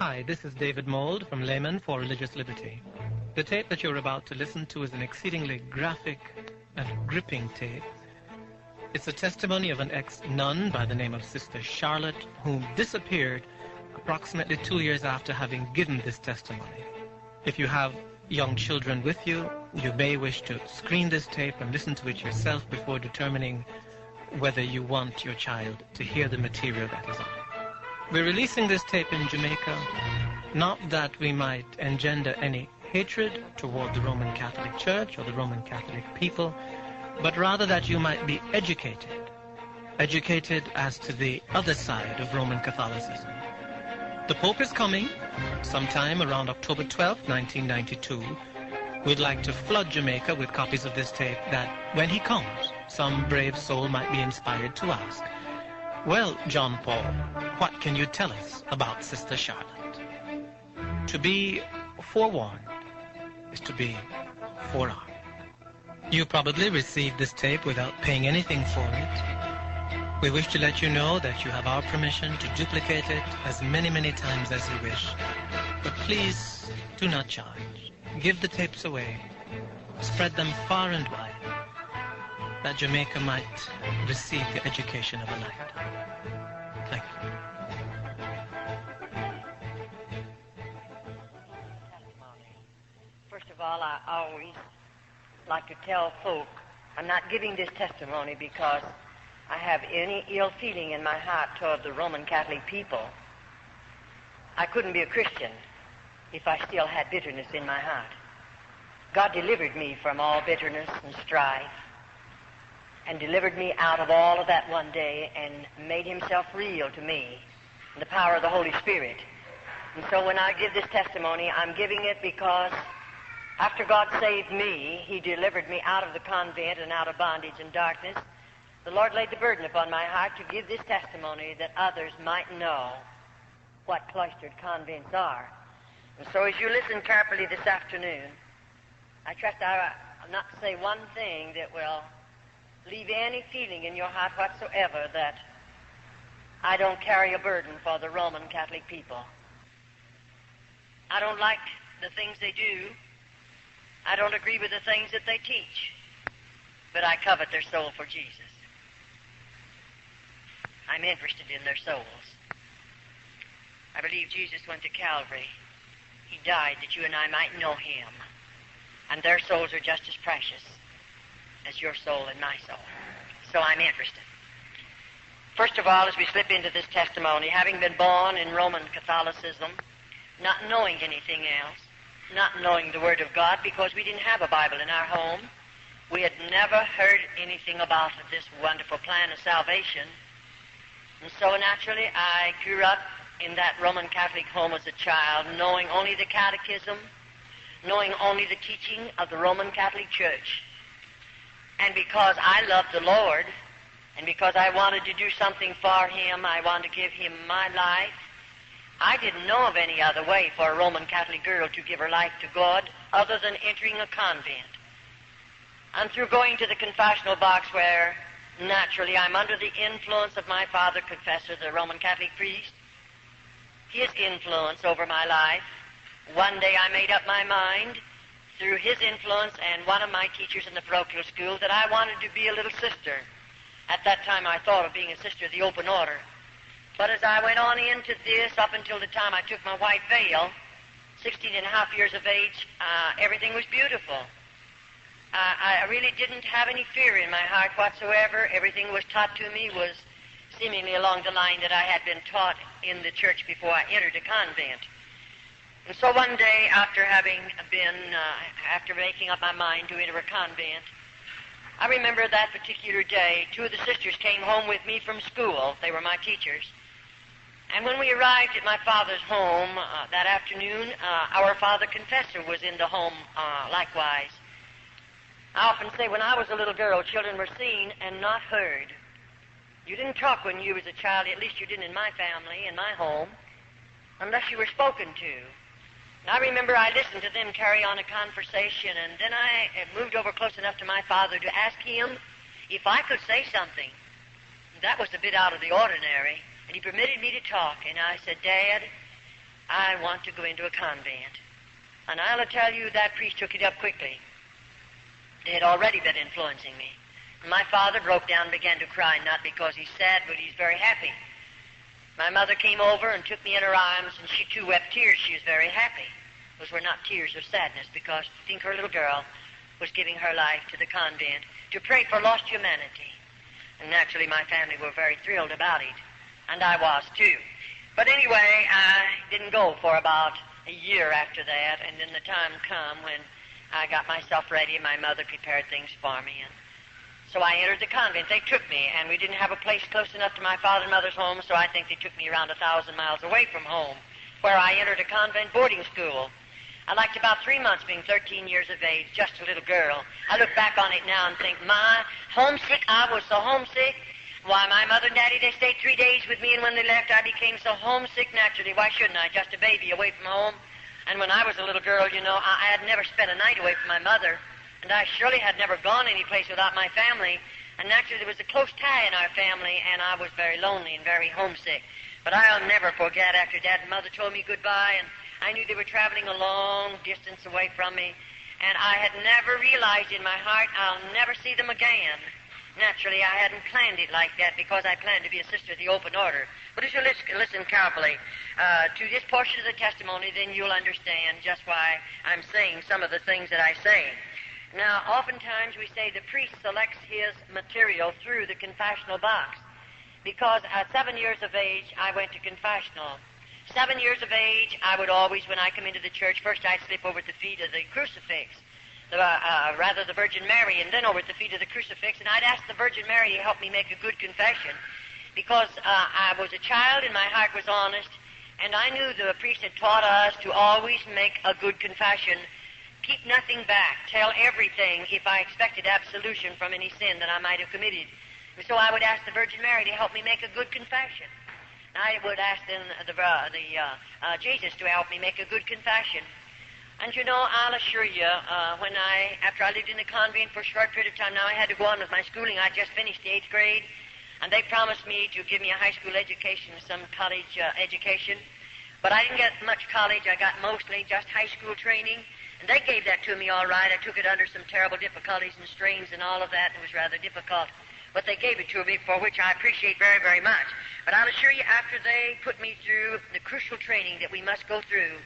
Hi, this is David Mould from Laymen for Religious Liberty. The tape that you're about to listen to is an exceedingly graphic and gripping tape. It's a testimony of an ex-nun by the name of Sister Charlotte, who disappeared approximately 2 years after having given this testimony. If you have young children with you, you may wish to screen this tape and listen to it yourself before determining whether you want your child to hear the material that is on it. We're releasing this tape in Jamaica, not that we might engender any hatred toward the Roman Catholic Church or the Roman Catholic people, but rather that you might be educated as to the other side of Roman Catholicism. The Pope is coming sometime around October 12th, 1992. We'd like to flood Jamaica with copies of this tape that when he comes, some brave soul might be inspired to ask, "Well, John Paul, what can you tell us about Sister Charlotte?" To be forewarned is to be forearmed. You probably received this tape without paying anything for it. We wish to let you know that you have our permission to duplicate it as many times as you wish. But please do not charge. Give the tapes away. Spread them far and wide, that Jamaica might receive the education of a lifetime. Thank you. First of all, I always like to tell folk I'm not giving this testimony because I have any ill feeling in my heart toward the Roman Catholic people. I couldn't be a Christian if I still had bitterness in my heart. God delivered me from all bitterness and strife, and delivered me out of all of that one day and made himself real to me in the power of the Holy Spirit. And so when I give this testimony, I'm giving it because after God saved me, he delivered me out of the convent and out of bondage and darkness. The Lord laid the burden upon my heart to give this testimony that others might know what cloistered convents are. And so as you listen carefully this afternoon, I trust I'll not say one thing that will leave any feeling in your heart whatsoever that I don't carry a burden for the Roman Catholic people. I don't like the things they do. I don't agree with the things that they teach. But I covet their soul for Jesus. I'm interested in their souls. I believe Jesus went to Calvary. He died that you and I might know him. And their souls are just as precious as your soul and my soul. So I'm interested. First of all, as we slip into this testimony, having been born in Roman Catholicism, not knowing anything else, not knowing the Word of God because we didn't have a Bible in our home, we had never heard anything about this wonderful plan of salvation. And so naturally I grew up in that Roman Catholic home as a child, knowing only the catechism, knowing only the teaching of the Roman Catholic Church. And because I loved the Lord, and because I wanted to do something for him, I wanted to give him my life, I didn't know of any other way for a Roman Catholic girl to give her life to God other than entering a convent. And through going to the confessional box where, naturally, I'm under the influence of my father confessor, the Roman Catholic priest, his influence over my life, one day I made up my mind through his influence and one of my teachers in the parochial school that I wanted to be a little sister. At that time I thought of being a sister of the open order. But as I went on into this, up until the time I took my white veil, 16 and a half years of age, everything was beautiful. I really didn't have any fear in my heart whatsoever. Everything was taught to me was seemingly along the line that I had been taught in the church before I entered a convent. And so one day, after making up my mind to enter a convent, I remember that particular day, two of the sisters came home with me from school. They were my teachers. And when we arrived at my father's home that afternoon, our father confessor was in the home likewise. I often say when I was a little girl, children were seen and not heard. You didn't talk when you was a child, at least you didn't in my family, in my home, unless you were spoken to. And I remember I listened to them carry on a conversation, and then I moved over close enough to my father to ask him if I could say something. That was a bit out of the ordinary, and he permitted me to talk. And I said, "Dad, I want to go into a convent. And I'll tell you, that priest took it up quickly. They had already been influencing me. My father broke down and began to cry, not because he's sad, but he's very happy. My mother came over and took me in her arms, and she too wept tears. She was very happy. Those were not tears of sadness, because I think her little girl was giving her life to the convent to pray for lost humanity. And naturally, my family were very thrilled about it, and I was too. But anyway, I didn't go for about a year after that, and then the time come when I got myself ready, and my mother prepared things for me, and so I entered the convent. They took me, and we didn't have a place close enough to my father and mother's home, so I think they took me around 1,000 miles away from home, where I entered a convent boarding school. I liked about 3 months being 13 years of age, just a little girl. I look back on it now and think, my, homesick, I was so homesick. Why, my mother and daddy, they stayed 3 days with me, and when they left, I became so homesick naturally. Why shouldn't I? Just a baby away from home. And when I was a little girl, you know, I had never spent a night away from my mother. And I surely had never gone any place without my family. And naturally, there was a close tie in our family, and I was very lonely and very homesick. But I'll never forget after Dad and Mother told me goodbye, and I knew they were traveling a long distance away from me. And I had never realized in my heart I'll never see them again. Naturally, I hadn't planned it like that because I planned to be a sister of the open order. But if you listen carefully to this portion of the testimony, then you'll understand just why I'm saying some of the things that I say. Now, oftentimes we say the priest selects his material through the confessional box, because at 7 years of age, I went to confessional. 7 years of age, I would always, when I come into the church, first I'd slip over at the feet of the crucifix, rather the Virgin Mary, and then over at the feet of the crucifix, and I'd ask the Virgin Mary to help me make a good confession, because I was a child and my heart was honest, and I knew the priest had taught us to always make a good confession. Keep nothing back. Tell everything if I expected absolution from any sin that I might have committed. And so I would ask the Virgin Mary to help me make a good confession. And I would ask then Jesus to help me make a good confession. And you know, I'll assure you, after I lived in the convent for a short period of time, now I had to go on with my schooling. I just finished the 8th grade, and they promised me to give me a high school education, some college education. But I didn't get much college. I got mostly just high school training. And they gave that to me all right. I took it under some terrible difficulties and strains and all of that. It was rather difficult. But they gave it to me, for which I appreciate very, very much. But I'll assure you, after they put me through the crucial training that we must go through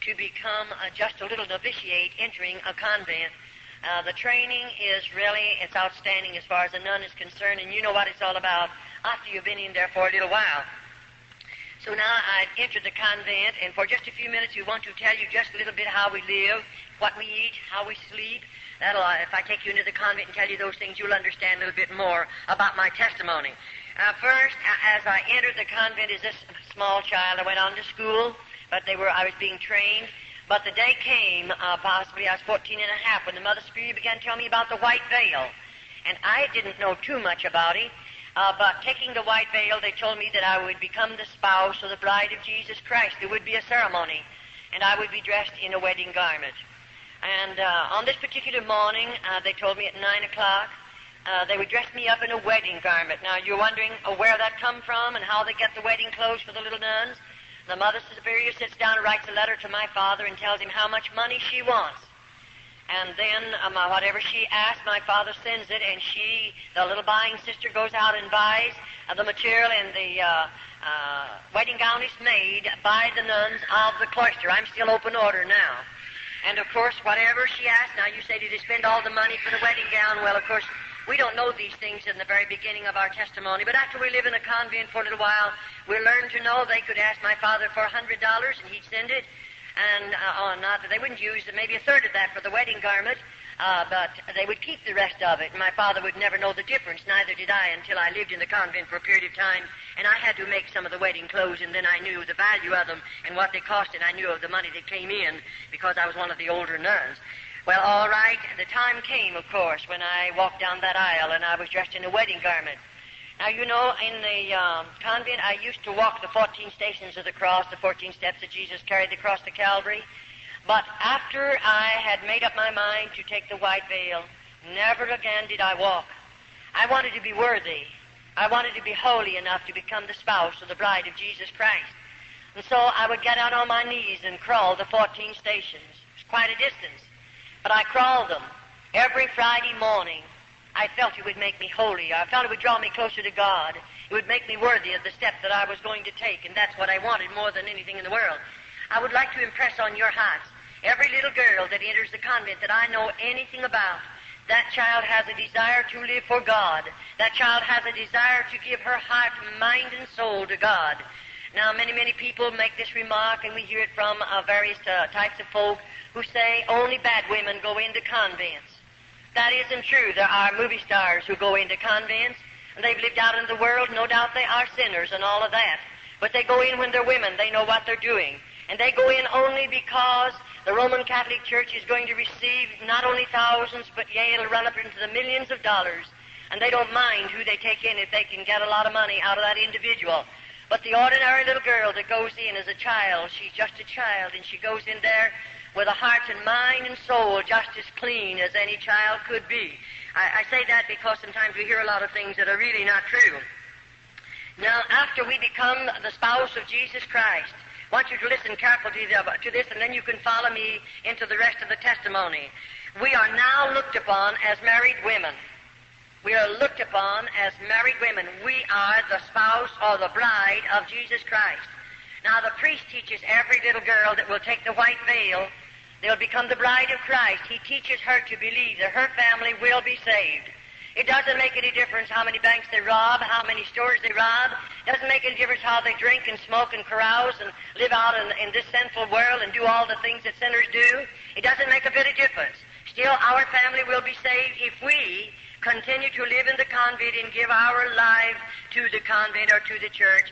to become just a little novitiate entering a convent, the training is really, it's outstanding as far as a nun is concerned, and you know what it's all about after you've been in there for a little while. So now I've entered the convent, and for just a few minutes we want to tell you just a little bit how we live, what we eat, how we sleep. If I take you into the convent and tell you those things, you'll understand a little bit more about my testimony. First, as I entered the convent as this small child, I went on to school, but I was being trained. But the day came, possibly I was 14 and a half, when the Mother Superior began to tell me about the white veil. And I didn't know too much about it. But taking the white veil, they told me that I would become the spouse or the bride of Jesus Christ. There would be a ceremony, and I would be dressed in a wedding garment. And on this particular morning, they told me at 9 o'clock, they would dress me up in a wedding garment. Now, you're wondering where that come from and how they get the wedding clothes for the little nuns? The Mother Superior sits down and writes a letter to my father and tells him how much money she wants. And then whatever she asks, my father sends it, and the little buying sister, goes out and buys the material, and the wedding gown is made by the nuns of the cloister. I'm still open order now. And, of course, whatever she asks, now you say, did they spend all the money for the wedding gown? Well, of course, we don't know these things in the very beginning of our testimony, but after we live in a convent for a little while, we learn to know they could ask my father for $100, and he'd send it. And not that they wouldn't use maybe a third of that for the wedding garment, but they would keep the rest of it. And my father would never know the difference, neither did I, until I lived in the convent for a period of time, and I had to make some of the wedding clothes, and then I knew the value of them and what they cost, and I knew of the money that came in because I was one of the older nuns. Well, all right, the time came, of course, when I walked down that aisle, and I was dressed in a wedding garment. Now, you know, in the convent, I used to walk the 14 stations of the cross, the 14 steps that Jesus carried across to Calvary. But after I had made up my mind to take the white veil, never again did I walk. I wanted to be worthy. I wanted to be holy enough to become the spouse or the bride of Jesus Christ. And so I would get out on my knees and crawl the 14 stations. It's quite a distance. But I crawled them every Friday morning. I felt it would make me holier. I felt it would draw me closer to God. It would make me worthy of the step that I was going to take, and that's what I wanted more than anything in the world. I would like to impress on your hearts, every little girl that enters the convent that I know anything about, that child has a desire to live for God. That child has a desire to give her heart, mind, and soul to God. Now, many people make this remark, and we hear it from various types of folk who say only bad women go into convents. That isn't true. There are movie stars who go into convents, and they've lived out in the world. No doubt they are sinners and all of that. But they go in when they're women. They know what they're doing. And they go in only because the Roman Catholic Church is going to receive not only thousands, but yea, it'll run up into the millions of dollars. And they don't mind who they take in if they can get a lot of money out of that individual. But the ordinary little girl that goes in as a child, she's just a child, and she goes in there with a heart and mind and soul just as clean as any child could be. I say that because sometimes we hear a lot of things that are really not true. Now, after we become the spouse of Jesus Christ, I want you to listen carefully to this, and then you can follow me into the rest of the testimony. We are now looked upon as married women. We are looked upon as married women. We are the spouse or the bride of Jesus Christ. Now, the priest teaches every little girl that will take the white veil, they'll become the bride of Christ. He teaches her to believe that her family will be saved. It doesn't make any difference how many banks they rob, how many stores they rob. It doesn't make any difference how they drink and smoke and carouse and live out in this sinful world and do all the things that sinners do. It doesn't make a bit of difference. Still, our family will be saved if we continue to live in the convent and give our lives to the convent or to the church.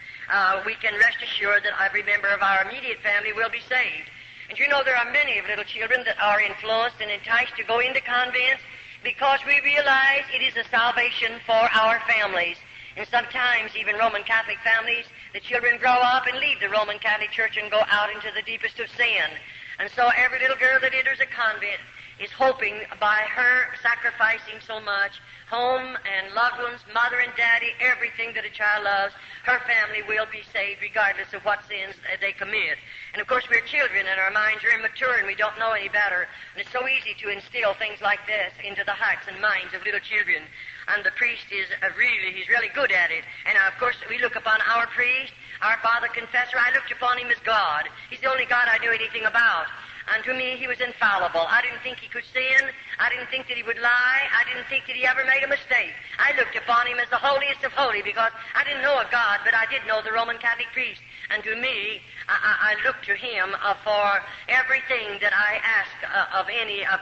We can rest assured that every member of our immediate family will be saved. And you know, there are many of little children that are influenced and enticed to go into convents because we realize it is a salvation for our families. And sometimes, even Roman Catholic families, the children grow up and leave the Roman Catholic Church and go out into the deepest of sin. And so every little girl that enters a convent is hoping by her sacrificing so much, home and loved ones, mother and daddy, everything that a child loves, her family will be saved regardless of what sins they commit. And of course, we're children and our minds are immature and we don't know any better. And it's so easy to instill things like this into the hearts and minds of little children. And the priest is he's really good at it. And of course, we look upon our priest, our father confessor. I looked upon him as God. He's the only God I knew anything about. And to me, he was infallible. I didn't think he could sin. I didn't think that he would lie. I didn't think that he ever made a mistake. I looked upon him as the holiest of holy because I didn't know a God, but I did know the Roman Catholic priest. And to me, I looked to him for everything that I asked of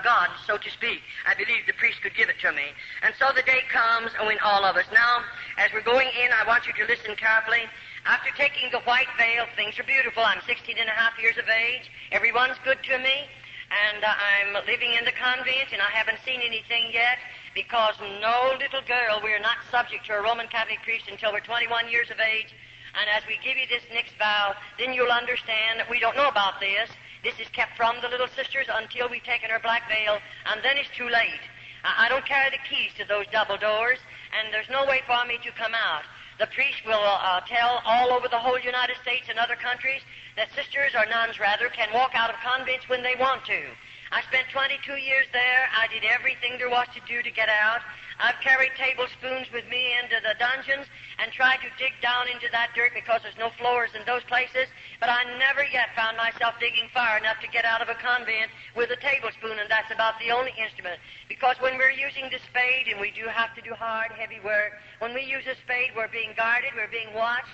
God, so to speak. I believed the priest could give it to me. And so the day comes when all of us. Now, as we're going in, I want you to listen carefully. After taking the white veil, things are beautiful. I'm 16 and a half years of age. Everyone's good to me. And I'm living in the convent, and I haven't seen anything yet because no little girl, we're not subject to a Roman Catholic priest until we're 21 years of age. And as we give you this next vow, then you'll understand that we don't know about this. This is kept from the little sisters until we've taken our black veil, and then it's too late. I don't carry the keys to those double doors, and there's no way for me to come out. The priest will tell all over the whole United States and other countries that sisters or nuns, rather, can walk out of convents when they want to. I spent 22 years there. I did everything there was to do to get out. I've carried tablespoons with me into the dungeons and tried to dig down into that dirt because there's no floors in those places, but I never yet found myself digging far enough to get out of a convent with a tablespoon, and that's about the only instrument. Because when we're using the spade, and we do have to do hard, heavy work, when we use a spade, we're being guarded, we're being watched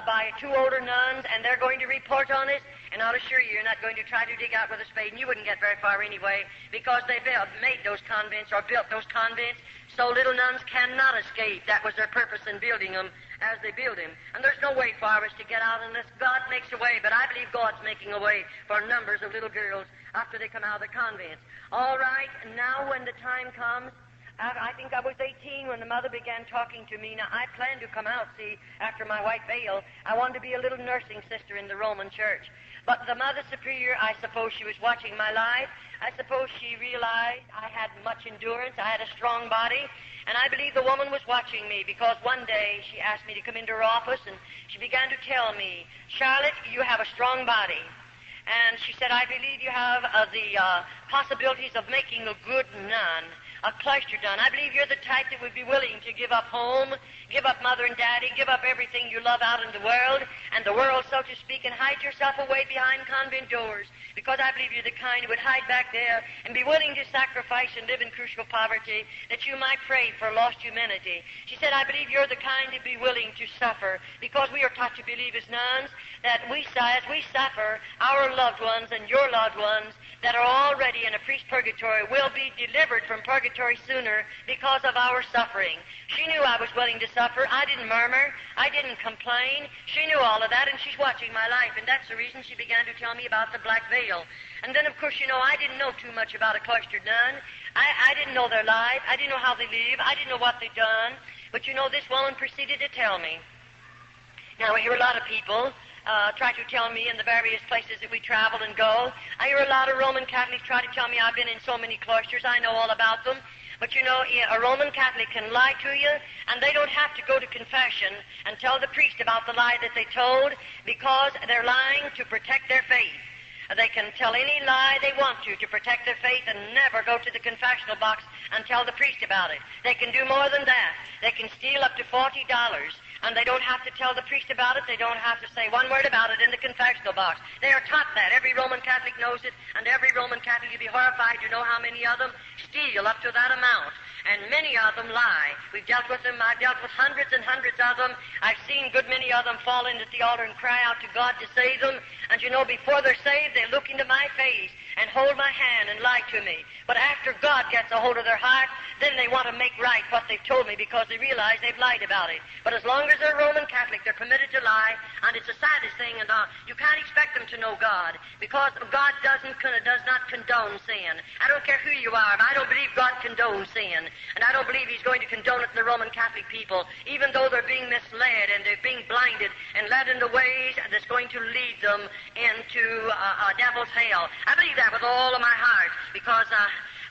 by two older nuns, and they're going to report on us. And I'll assure you, you're not going to try to dig out with a spade, and you wouldn't get very far anyway, because they made those convents or built those convents so little nuns cannot escape. That was their purpose in building them as they build them. And there's no way for us to get out unless God makes a way. But I believe God's making a way for numbers of little girls after they come out of the convents. All right, now when the time comes, I think I was 18 when the mother began talking to me. Now, I planned to come out, see, after my white veil. I wanted to be a little nursing sister in the Roman church. But the Mother Superior, I suppose she was watching my life. I suppose she realized I had much endurance, I had a strong body, and I believe the woman was watching me because one day she asked me to come into her office and she began to tell me, Charlotte, you have a strong body. And she said, I believe you have the possibilities of making a good nun, a cloister nun. I believe you're the type that would be willing to give up home, give up mother and daddy, give up everything you love out in the world, so to speak, and hide yourself away behind convent doors. Because I believe you're the kind who would hide back there and be willing to sacrifice and live in crucial poverty that you might pray for lost humanity. She said, I believe you're the kind to be willing to suffer because we are taught to believe as nuns that as we suffer, our loved ones and your loved ones that are already in a priest's purgatory will be delivered from purgatory sooner because of our suffering. She knew I was willing to suffer. I didn't murmur. I didn't complain. She knew all of that, and she's watching my life, and that's the reason she began to tell me about the black veil. And then, of course, I didn't know too much about a cloistered nun. I didn't know their life. I didn't know how they live. I didn't know what they'd done. But, this woman proceeded to tell me. Now, I hear a lot of people try to tell me in the various places that we travel and go. I hear a lot of Roman Catholics try to tell me I've been in so many cloisters, I know all about them. But a Roman Catholic can lie to you, and they don't have to go to confession and tell the priest about the lie that they told because they're lying to protect their faith. They can tell any lie they want to protect their faith and never go to the confessional box and tell the priest about it. They can do more than that. They can steal up to $40. And they don't have to tell the priest about it. They don't have to say one word about it in the confessional box. They are taught that. Every Roman Catholic knows it, and every Roman Catholic, you'd be horrified to know how many of them steal up to that amount. And many of them lie. We've dealt with them. I've dealt with hundreds and hundreds of them. I've seen good many of them fall in at the altar and cry out to God to save them. And before they're saved, they look into my face and hold my hand and lie to me. But after God gets a hold of their heart, then they want to make right what they've told me because they realize they've lied about it. But as long as they're Roman Catholic, they're permitted to lie, and it's the saddest thing, and you can't expect them to know God because God does not condone sin. I don't care who you are, but I don't believe God condones sin, and I don't believe He's going to condone it in the Roman Catholic people, even though they're being misled and they're being blinded and led into ways that's going to lead them into a devil's hell. I believe that with all of my heart because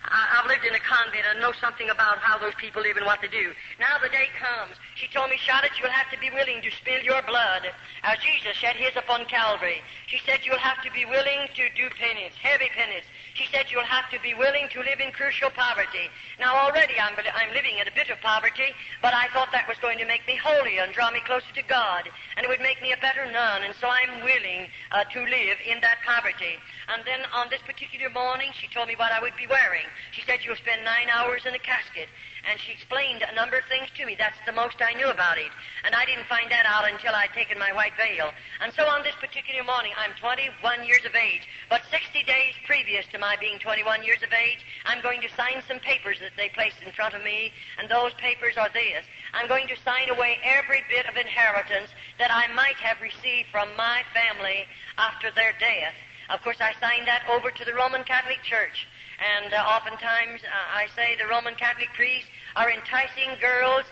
I've lived in a convent and know something about how those people live and what they do. Now the day comes. She told me, Charlotte, you'll have to be willing to spill your blood as Jesus shed his upon Calvary. She said you'll have to be willing to do penance, heavy penance. She said you'll have to be willing to live in crucial poverty. Now already I'm living in a bit of poverty, but I thought that was going to make me holier and draw me closer to God, and it would make me a better nun, and so I'm willing to live in that poverty. And then on this particular morning, she told me what I would be wearing. She said you'll spend 9 hours in a casket, and she explained a number of things to me. That's the most I knew about it, and I didn't find that out until I'd taken my white veil. And so on this particular morning, I'm 21 years of age, but 60 days previous to my being 21 years of age, I'm going to sign some papers that they placed in front of me, and those papers are this. I'm going to sign away every bit of inheritance that I might have received from my family after their death. Of course, I signed that over to the Roman Catholic Church. And oftentimes, I say the Roman Catholic priests are enticing girls,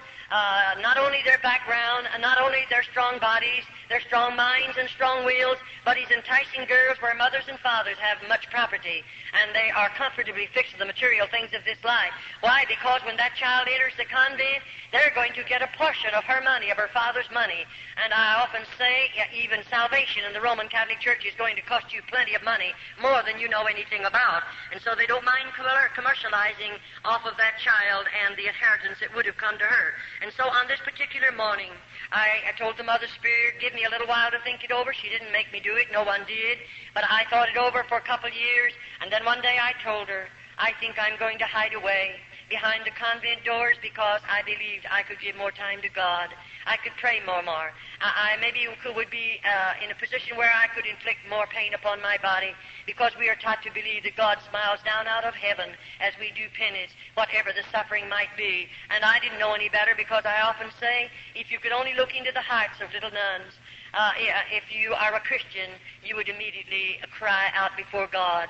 not only their background, not only their strong bodies, their strong minds and strong wills, but he's enticing girls where mothers and fathers have much property, and they are comfortably fixed to the material things of this life. Why? Because when that child enters the convent, they're going to get a portion of her money, of her father's money. And I often say, even salvation in the Roman Catholic Church is going to cost you plenty of money, more than you know anything about. And so they don't mind commercializing off of that child and the inheritance that would have come to her. And so on this particular morning, I told the Mother Spirit, give me a little while to think it over. She didn't make me do it. No one did. But I thought it over for a couple of years. And then one day I told her, I think I'm going to hide away behind the convent doors because I believed I could give more time to God. I could pray more. I maybe would be in a position where I could inflict more pain upon my body because we are taught to believe that God smiles down out of heaven as we do penance, whatever the suffering might be. And I didn't know any better because I often say, if you could only look into the hearts of little nuns, If you are a Christian, you would immediately cry out before God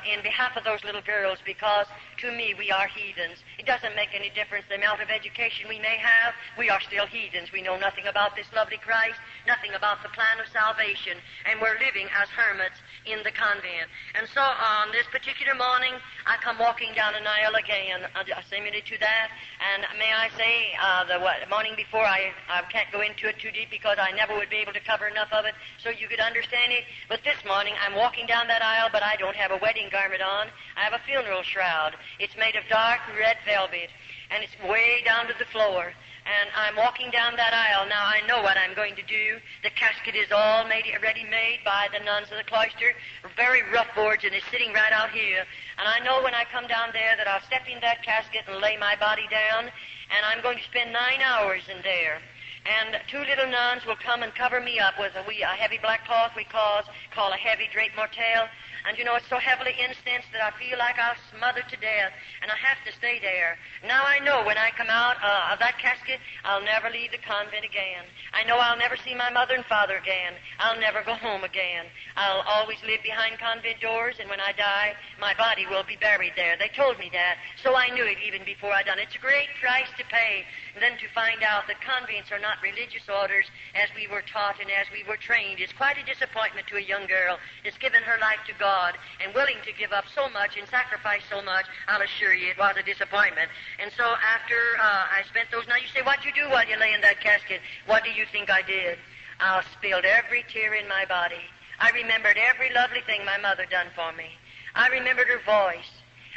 in behalf of those little girls, because to me we are heathens. It doesn't make any difference the amount of education we may have. We are still heathens. We know nothing about this lovely Christ, nothing about the plan of salvation, and we're living as hermits in the convent. And so on this particular morning, I come walking down an aisle again, similar to that, and may I say, the morning before, I can't go into it too deep because I never would be able to cover enough of it so you could understand it. But this morning, I'm walking down that aisle, but I don't have a wedding garment on. I have a funeral shroud. It's made of dark red velvet, and it's way down to the floor. And I'm walking down that aisle. Now, I know what I'm going to do. The casket is all ready made by the nuns of the cloister, very rough boards, and it's sitting right out here. And I know when I come down there that I'll step in that casket and lay my body down, and I'm going to spend 9 hours in there. And 2 little nuns will come and cover me up with a heavy black cloth we call a heavy drape mortelle. And you know, it's so heavily incensed that I feel like I'll smother to death, and I have to stay there. Now I know when I come out of that casket, I'll never leave the convent again. I know I'll never see my mother and father again. I'll never go home again. I'll always live behind convent doors, and when I die, my body will be buried there. They told me that, so I knew it even before I done it. It's a great price to pay, and then to find out that convents are not religious orders as we were taught and as we were trained. It's quite a disappointment to a young girl that's given her life to God and willing to give up so much and sacrifice so much. I'll assure you it was a disappointment. And so after I spent those nights, you say, what'd you do while you lay in that casket? What do you think I did? I spilled every tear in my body. I remembered every lovely thing my mother done for me. I remembered her voice.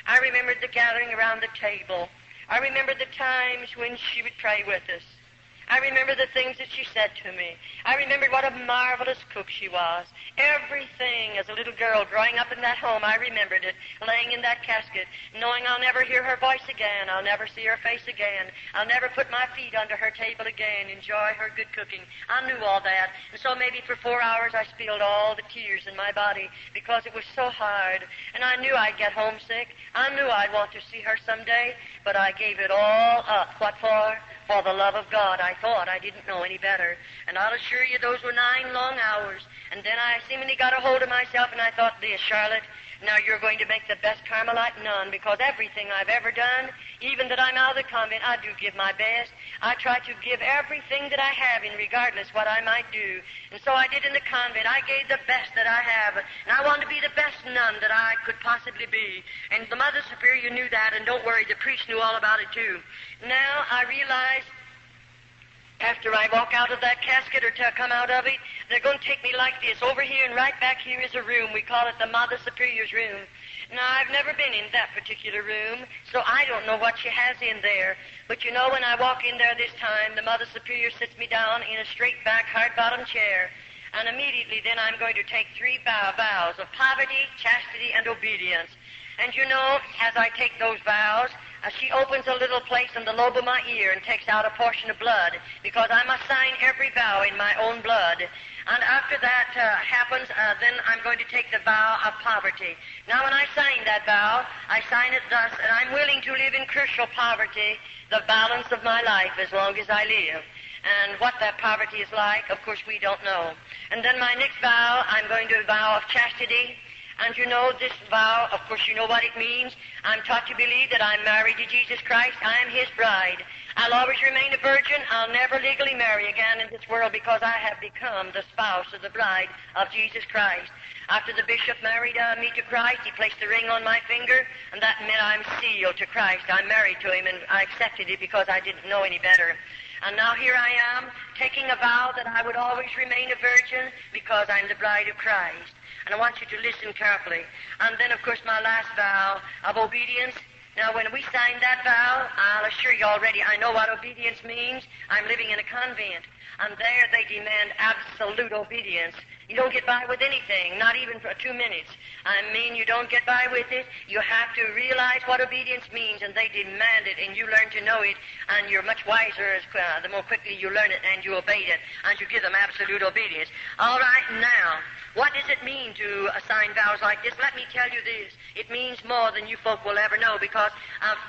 I remembered the gathering around the table. I remembered the times when she would pray with us. I remember the things that she said to me. I remembered what a marvelous cook she was. Everything as a little girl growing up in that home, I remembered it, laying in that casket, knowing I'll never hear her voice again. I'll never see her face again. I'll never put my feet under her table again, enjoy her good cooking. I knew all that. And so maybe for 4 hours I spilled all the tears in my body because it was so hard. And I knew I'd get homesick. I knew I'd want to see her someday, but I gave it all up. What for? For the love of God. I thought I didn't know any better. And I'll assure you those were 9 long hours. And then I seemingly got a hold of myself, and I thought, this, Charlotte, now you're going to make the best Carmelite nun, because everything I've ever done, even that I'm out of the convent, I do give my best. I try to give everything that I have in regardless what I might do. And so I did in the convent. I gave the best that I have. And I wanted to be the best nun that I could possibly be. And the Mother Superior knew that, and don't worry, the priest knew all about it too. Now I realize after I walk out of that casket or to come out of it, they're going to take me like this. Over here and right back here is a room. We call it the Mother Superior's room. Now, I've never been in that particular room, so I don't know what she has in there. But you know, when I walk in there this time, the Mother Superior sits me down in a straight-back, hard-bottom chair. And immediately then I'm going to take 3 vows of poverty, chastity, and obedience. And you know, as I take those vows, she opens a little place in the lobe of my ear and takes out a portion of blood, because I must sign every vow in my own blood. And after that happens, then I'm going to take the vow of poverty. Now, when I sign that vow, I sign it thus, and I'm willing to live in crucial poverty the balance of my life as long as I live. And what that poverty is like, of course, we don't know. And then my next vow, I'm going to vow of chastity. And you know, this vow, of course, you know what it means. I'm taught to believe that I'm married to Jesus Christ. I am his bride. I'll always remain a virgin. I'll never legally marry again in this world, because I have become the spouse of the bride of Jesus Christ. After the bishop married me to Christ, he placed the ring on my finger, and that meant I'm sealed to Christ. I'm married to him, and I accepted it because I didn't know any better. And now here I am, taking a vow that I would always remain a virgin because I'm the bride of Christ. And I want you to listen carefully. And then, of course, my last vow of obedience. Now, when we sign that vow, I'll assure you already, I know what obedience means. I'm living in a convent, and there they demand absolute obedience. You don't get by with anything, not even for 2 minutes. I mean, you don't get by with it. You have to realize what obedience means, and they demand it, and you learn to know it, and you're much wiser the more quickly you learn it and you obey it, and you give them absolute obedience. All right, now, what does it mean to sign vows like this? Let me tell you this. It means more than you folk will ever know, because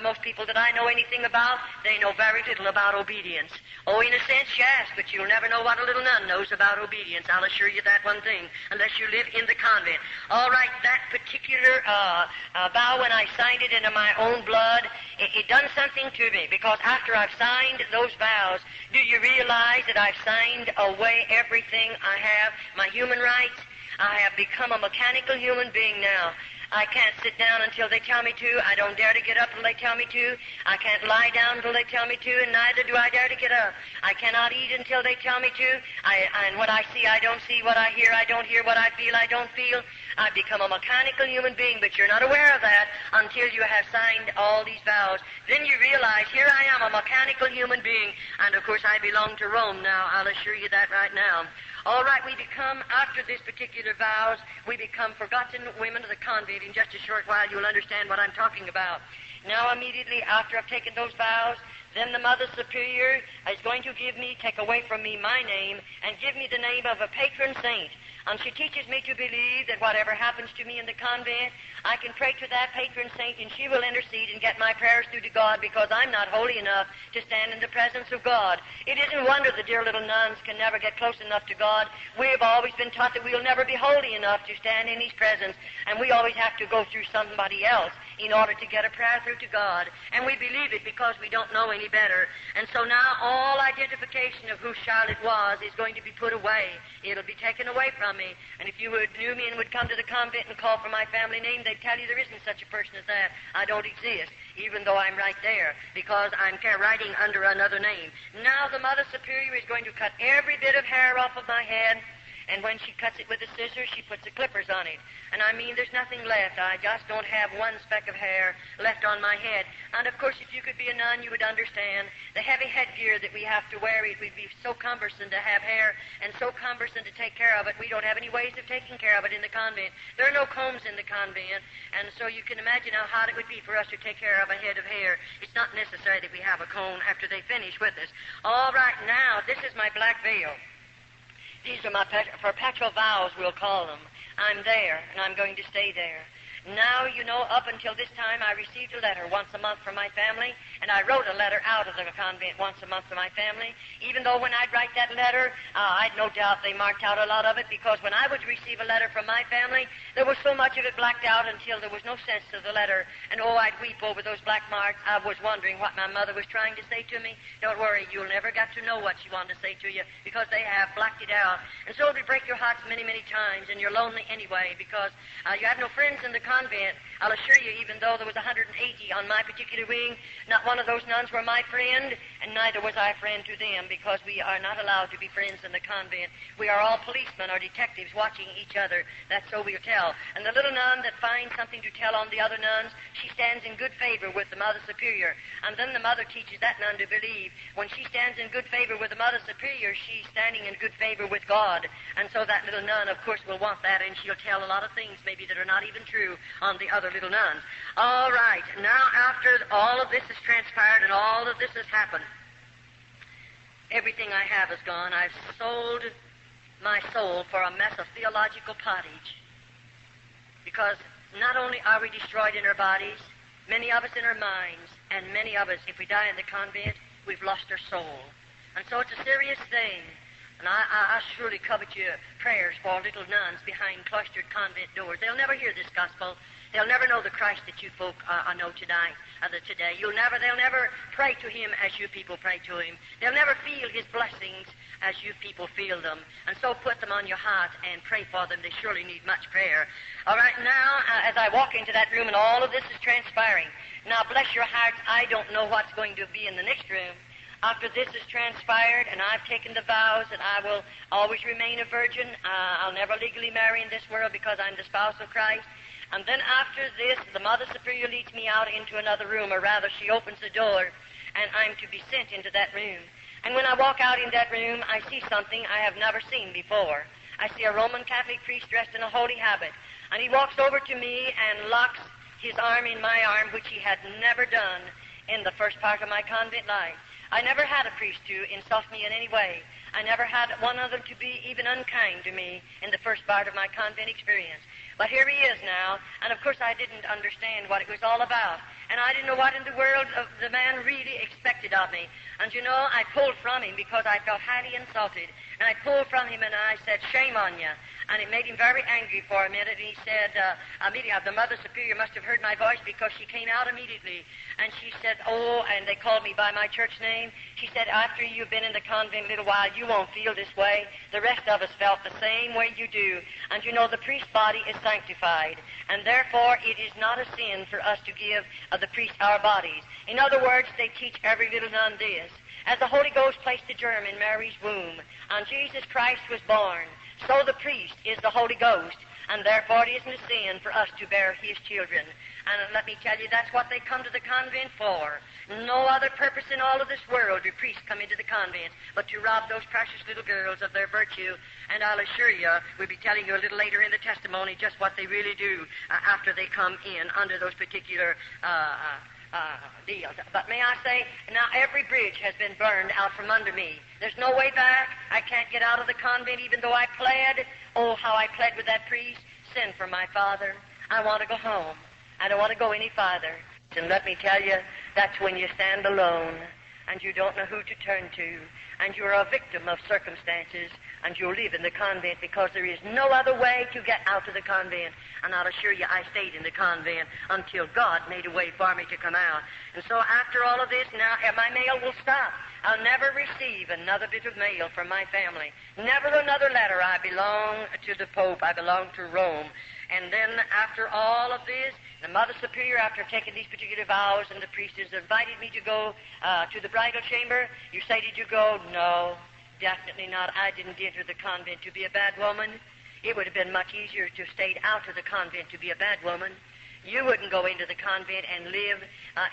most people that I know anything about, they know very little about obedience. Oh, in a sense, yes, but but you'll never know what a little nun knows about obedience. I'll assure you that one thing, unless you live in the convent. All right, that particular vow, when I signed it into my own blood, it done something to me, because after I've signed those vows, do you realize that I've signed away everything I have, my human rights? I have become a mechanical human being now. I can't sit down until they tell me to. I don't dare to get up until they tell me to. I can't lie down until they tell me to, and neither do I dare to get up. I cannot eat until they tell me to. And what I see, I don't see. What I hear, I don't hear. What I feel, I don't feel. I've become a mechanical human being, but you're not aware of that until you have signed all these vows. Then you realize, here I am, a mechanical human being, and of course I belong to Rome now. I'll assure you that right now. All right, we become, after this particular vows, we become forgotten women of the convent. In just a short while, you'll understand what I'm talking about. Now, immediately after I've taken those vows, then the Mother Superior is going to take away from me my name and give me the name of a patron saint. And she teaches me to believe that whatever happens to me in the convent, I can pray to that patron saint, and she will intercede and get my prayers through to God, because I'm not holy enough to stand in the presence of God. It isn't wonder the dear little nuns can never get close enough to God. We've always been taught that we'll never be holy enough to stand in His presence, and we always have to go through somebody else in order to get a prayer through to God. And we believe it because we don't know any better. And so now all identification of who Charlotte was is going to be put away. It'll be taken away from me. And if you knew me and would come to the convent and call for my family name, they'd tell you there isn't such a person as that. I don't exist, even though I'm right there, because I'm writing under another name. Now the Mother Superior is going to cut every bit of hair off of my head, and when she cuts it with a scissors, she puts the clippers on it. And I mean, there's nothing left. I just don't have one speck of hair left on my head. And of course, if you could be a nun, you would understand the heavy headgear that we have to wear. It would be so cumbersome to have hair and so cumbersome to take care of it. We don't have any ways of taking care of it in the convent. There are no combs in the convent, and so you can imagine how hard it would be for us to take care of a head of hair. It's not necessary that we have a comb after they finish with us. All right, now, this is my black veil. These are my perpetual vows, we'll call them. I'm there, and I'm going to stay there. Now, you know, up until this time, I received a letter once a month from my family, and I wrote a letter out of the convent once a month for my family, even though when I'd write that letter, I'd no doubt they marked out a lot of it, because when I would receive a letter from my family, there was so much of it blacked out until there was no sense to the letter, and oh, I'd weep over those black marks. I was wondering what my mother was trying to say to me. Don't worry, you'll never get to know what she wanted to say to you, because they have blacked it out. And so it would break your hearts many, many times, and you're lonely anyway, because you have no friends in the convent. I'll assure you, even though there was 180 on my particular wing, not one of those nuns were my friend, and neither was I a friend to them, because we are not allowed to be friends in the convent. We are all policemen or detectives watching each other. That's so we'll tell. And the little nun that finds something to tell on the other nuns, she stands in good favor with the Mother Superior. And then the mother teaches that nun to believe. When she stands in good favor with the Mother Superior, she's standing in good favor with God. And so that little nun, of course, will want that, and she'll tell a lot of things maybe that are not even true on the other little nuns. All right, now after all of this has transpired and all of this has happened, everything I have is gone. I've sold my soul for a mess of theological pottage, because not only are we destroyed in our bodies, many of us in our minds, and many of us, if we die in the convent, we've lost our soul. And so it's a serious thing. And I surely covet your prayers for little nuns behind cloistered convent doors. They'll never hear this gospel. They'll never know the Christ that you folk know today. They'll never pray to Him as you people pray to Him. They'll never feel His blessings as you people feel them. And so put them on your heart and pray for them. They surely need much prayer. All right, now, as I walk into that room and all of this is transpiring, now bless your hearts, I don't know what's going to be in the next room. After this has transpired and I've taken the vows that I will always remain a virgin, I'll never legally marry in this world because I'm the spouse of Christ. And then after this, the Mother Superior leads me out into another room, or rather she opens the door, and I'm to be sent into that room. And when I walk out in that room, I see something I have never seen before. I see a Roman Catholic priest dressed in a holy habit, and he walks over to me and locks his arm in my arm, which he had never done in the first part of my convent life. I never had a priest to insult me in any way. I never had one of them to be even unkind to me in the first part of my convent experience. But here he is now, and of course I didn't understand what it was all about. And I didn't know what in the world the man really expected of me. And you know, I pulled from him because I felt highly insulted. And I pulled from him and I said, shame on you. And it made him very angry for a minute. And he said, immediately, the Mother Superior must have heard my voice because she came out immediately. And she said, oh, and they called me by my church name. She said, after you've been in the convent a little while, you won't feel this way. The rest of us felt the same way you do. And you know, the priest's body is sanctified. And therefore, it is not a sin for us to give the priest our bodies. In other words, they teach every little nun this. As the Holy Ghost placed the germ in Mary's womb, and Jesus Christ was born, so the priest is the Holy Ghost, and therefore it isn't a sin for us to bear his children. And let me tell you, that's what they come to the convent for. No other purpose in all of this world do priests come into the convent but to rob those precious little girls of their virtue. And I'll assure you, we'll be telling you a little later in the testimony just what they really do after they come in under those particular deals. But may I say, now every bridge has been burned out from under me. There's no way back. I can't get out of the convent even though I pled. Oh, how I pled with that priest. Send for my father. I want to go home. I don't want to go any farther. And let me tell you, that's when you stand alone and you don't know who to turn to, and you're a victim of circumstances, and you live in the convent because there is no other way to get out of the convent. And I'll assure you, I stayed in the convent until God made a way for me to come out. And so after all of this, now my mail will stop. I'll never receive another bit of mail from my family. Never another letter. I belong to the Pope. I belong to Rome. And then after all of this, the Mother Superior, after taking these particular vows, and the priest has invited me to go to the bridal chamber. You say, did you go? No, definitely not. I didn't enter the convent to be a bad woman. It would have been much easier to stay out of the convent to be a bad woman. You wouldn't go into the convent and live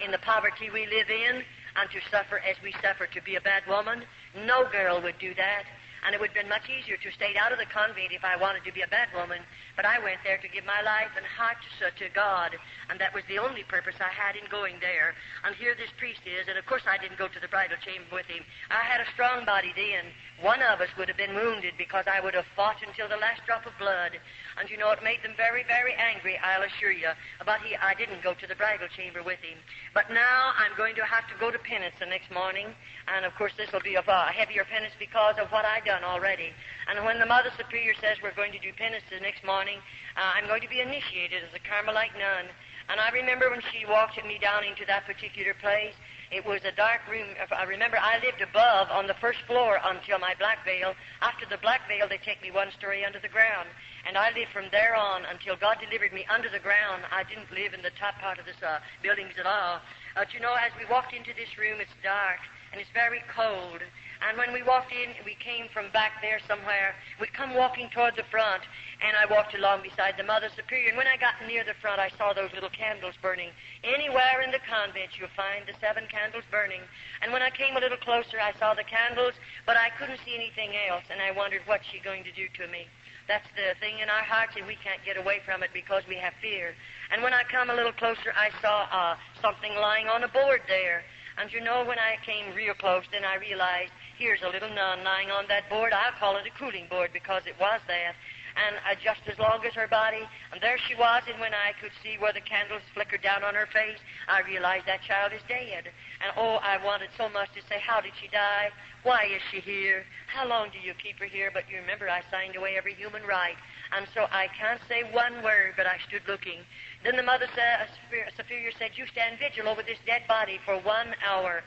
in the poverty we live in and to suffer as we suffer to be a bad woman. No girl would do that. And it would have been much easier to stay out of the convent if I wanted to be a bad woman. But I went there to give my life and heart to God. And that was the only purpose I had in going there. And here this priest is. And of course I didn't go to the bridal chamber with him. I had a strong body then. One of us would have been wounded because I would have fought until the last drop of blood. And you know, it made them very, very angry, I'll assure you. But I didn't go to the bridal chamber with him. But now I'm going to have to go to penance the next morning. And of course this will be a heavier penance because of what I've done already. And when the Mother Superior says we're going to do penance the next morning, I'm going to be initiated as a Carmelite nun. And I remember when she walked me down into that particular place, it was a dark room. I remember I lived above on the first floor until my black veil. After the black veil, they take me one story under the ground. And I lived from there on until God delivered me under the ground. I didn't live in the top part of this buildings at all. But you know, as we walked into this room, it's dark and it's very cold. And when we walked in, we came from back there somewhere. We come walking toward the front, and I walked along beside the Mother Superior. And when I got near the front, I saw those little candles burning. Anywhere in the convent, you'll find the 7 candles burning. And when I came a little closer, I saw the candles, but I couldn't see anything else. And I wondered, what's she going to do to me? That's the thing in our hearts, and we can't get away from it because we have fear. And when I come a little closer, I saw something lying on a board there. And you know, when I came real close, then I realized, here's a little nun lying on that board. I'll call it a cooling board because it was that. And just as long as her body, and there she was, and when I could see where the candles flickered down on her face, I realized that child is dead. And oh, I wanted so much to say, how did she die? Why is she here? How long do you keep her here? But you remember, I signed away every human right. And so I can't say one word, but I stood looking. Then the Mother Superior said, you stand vigil over this dead body for 1 hour.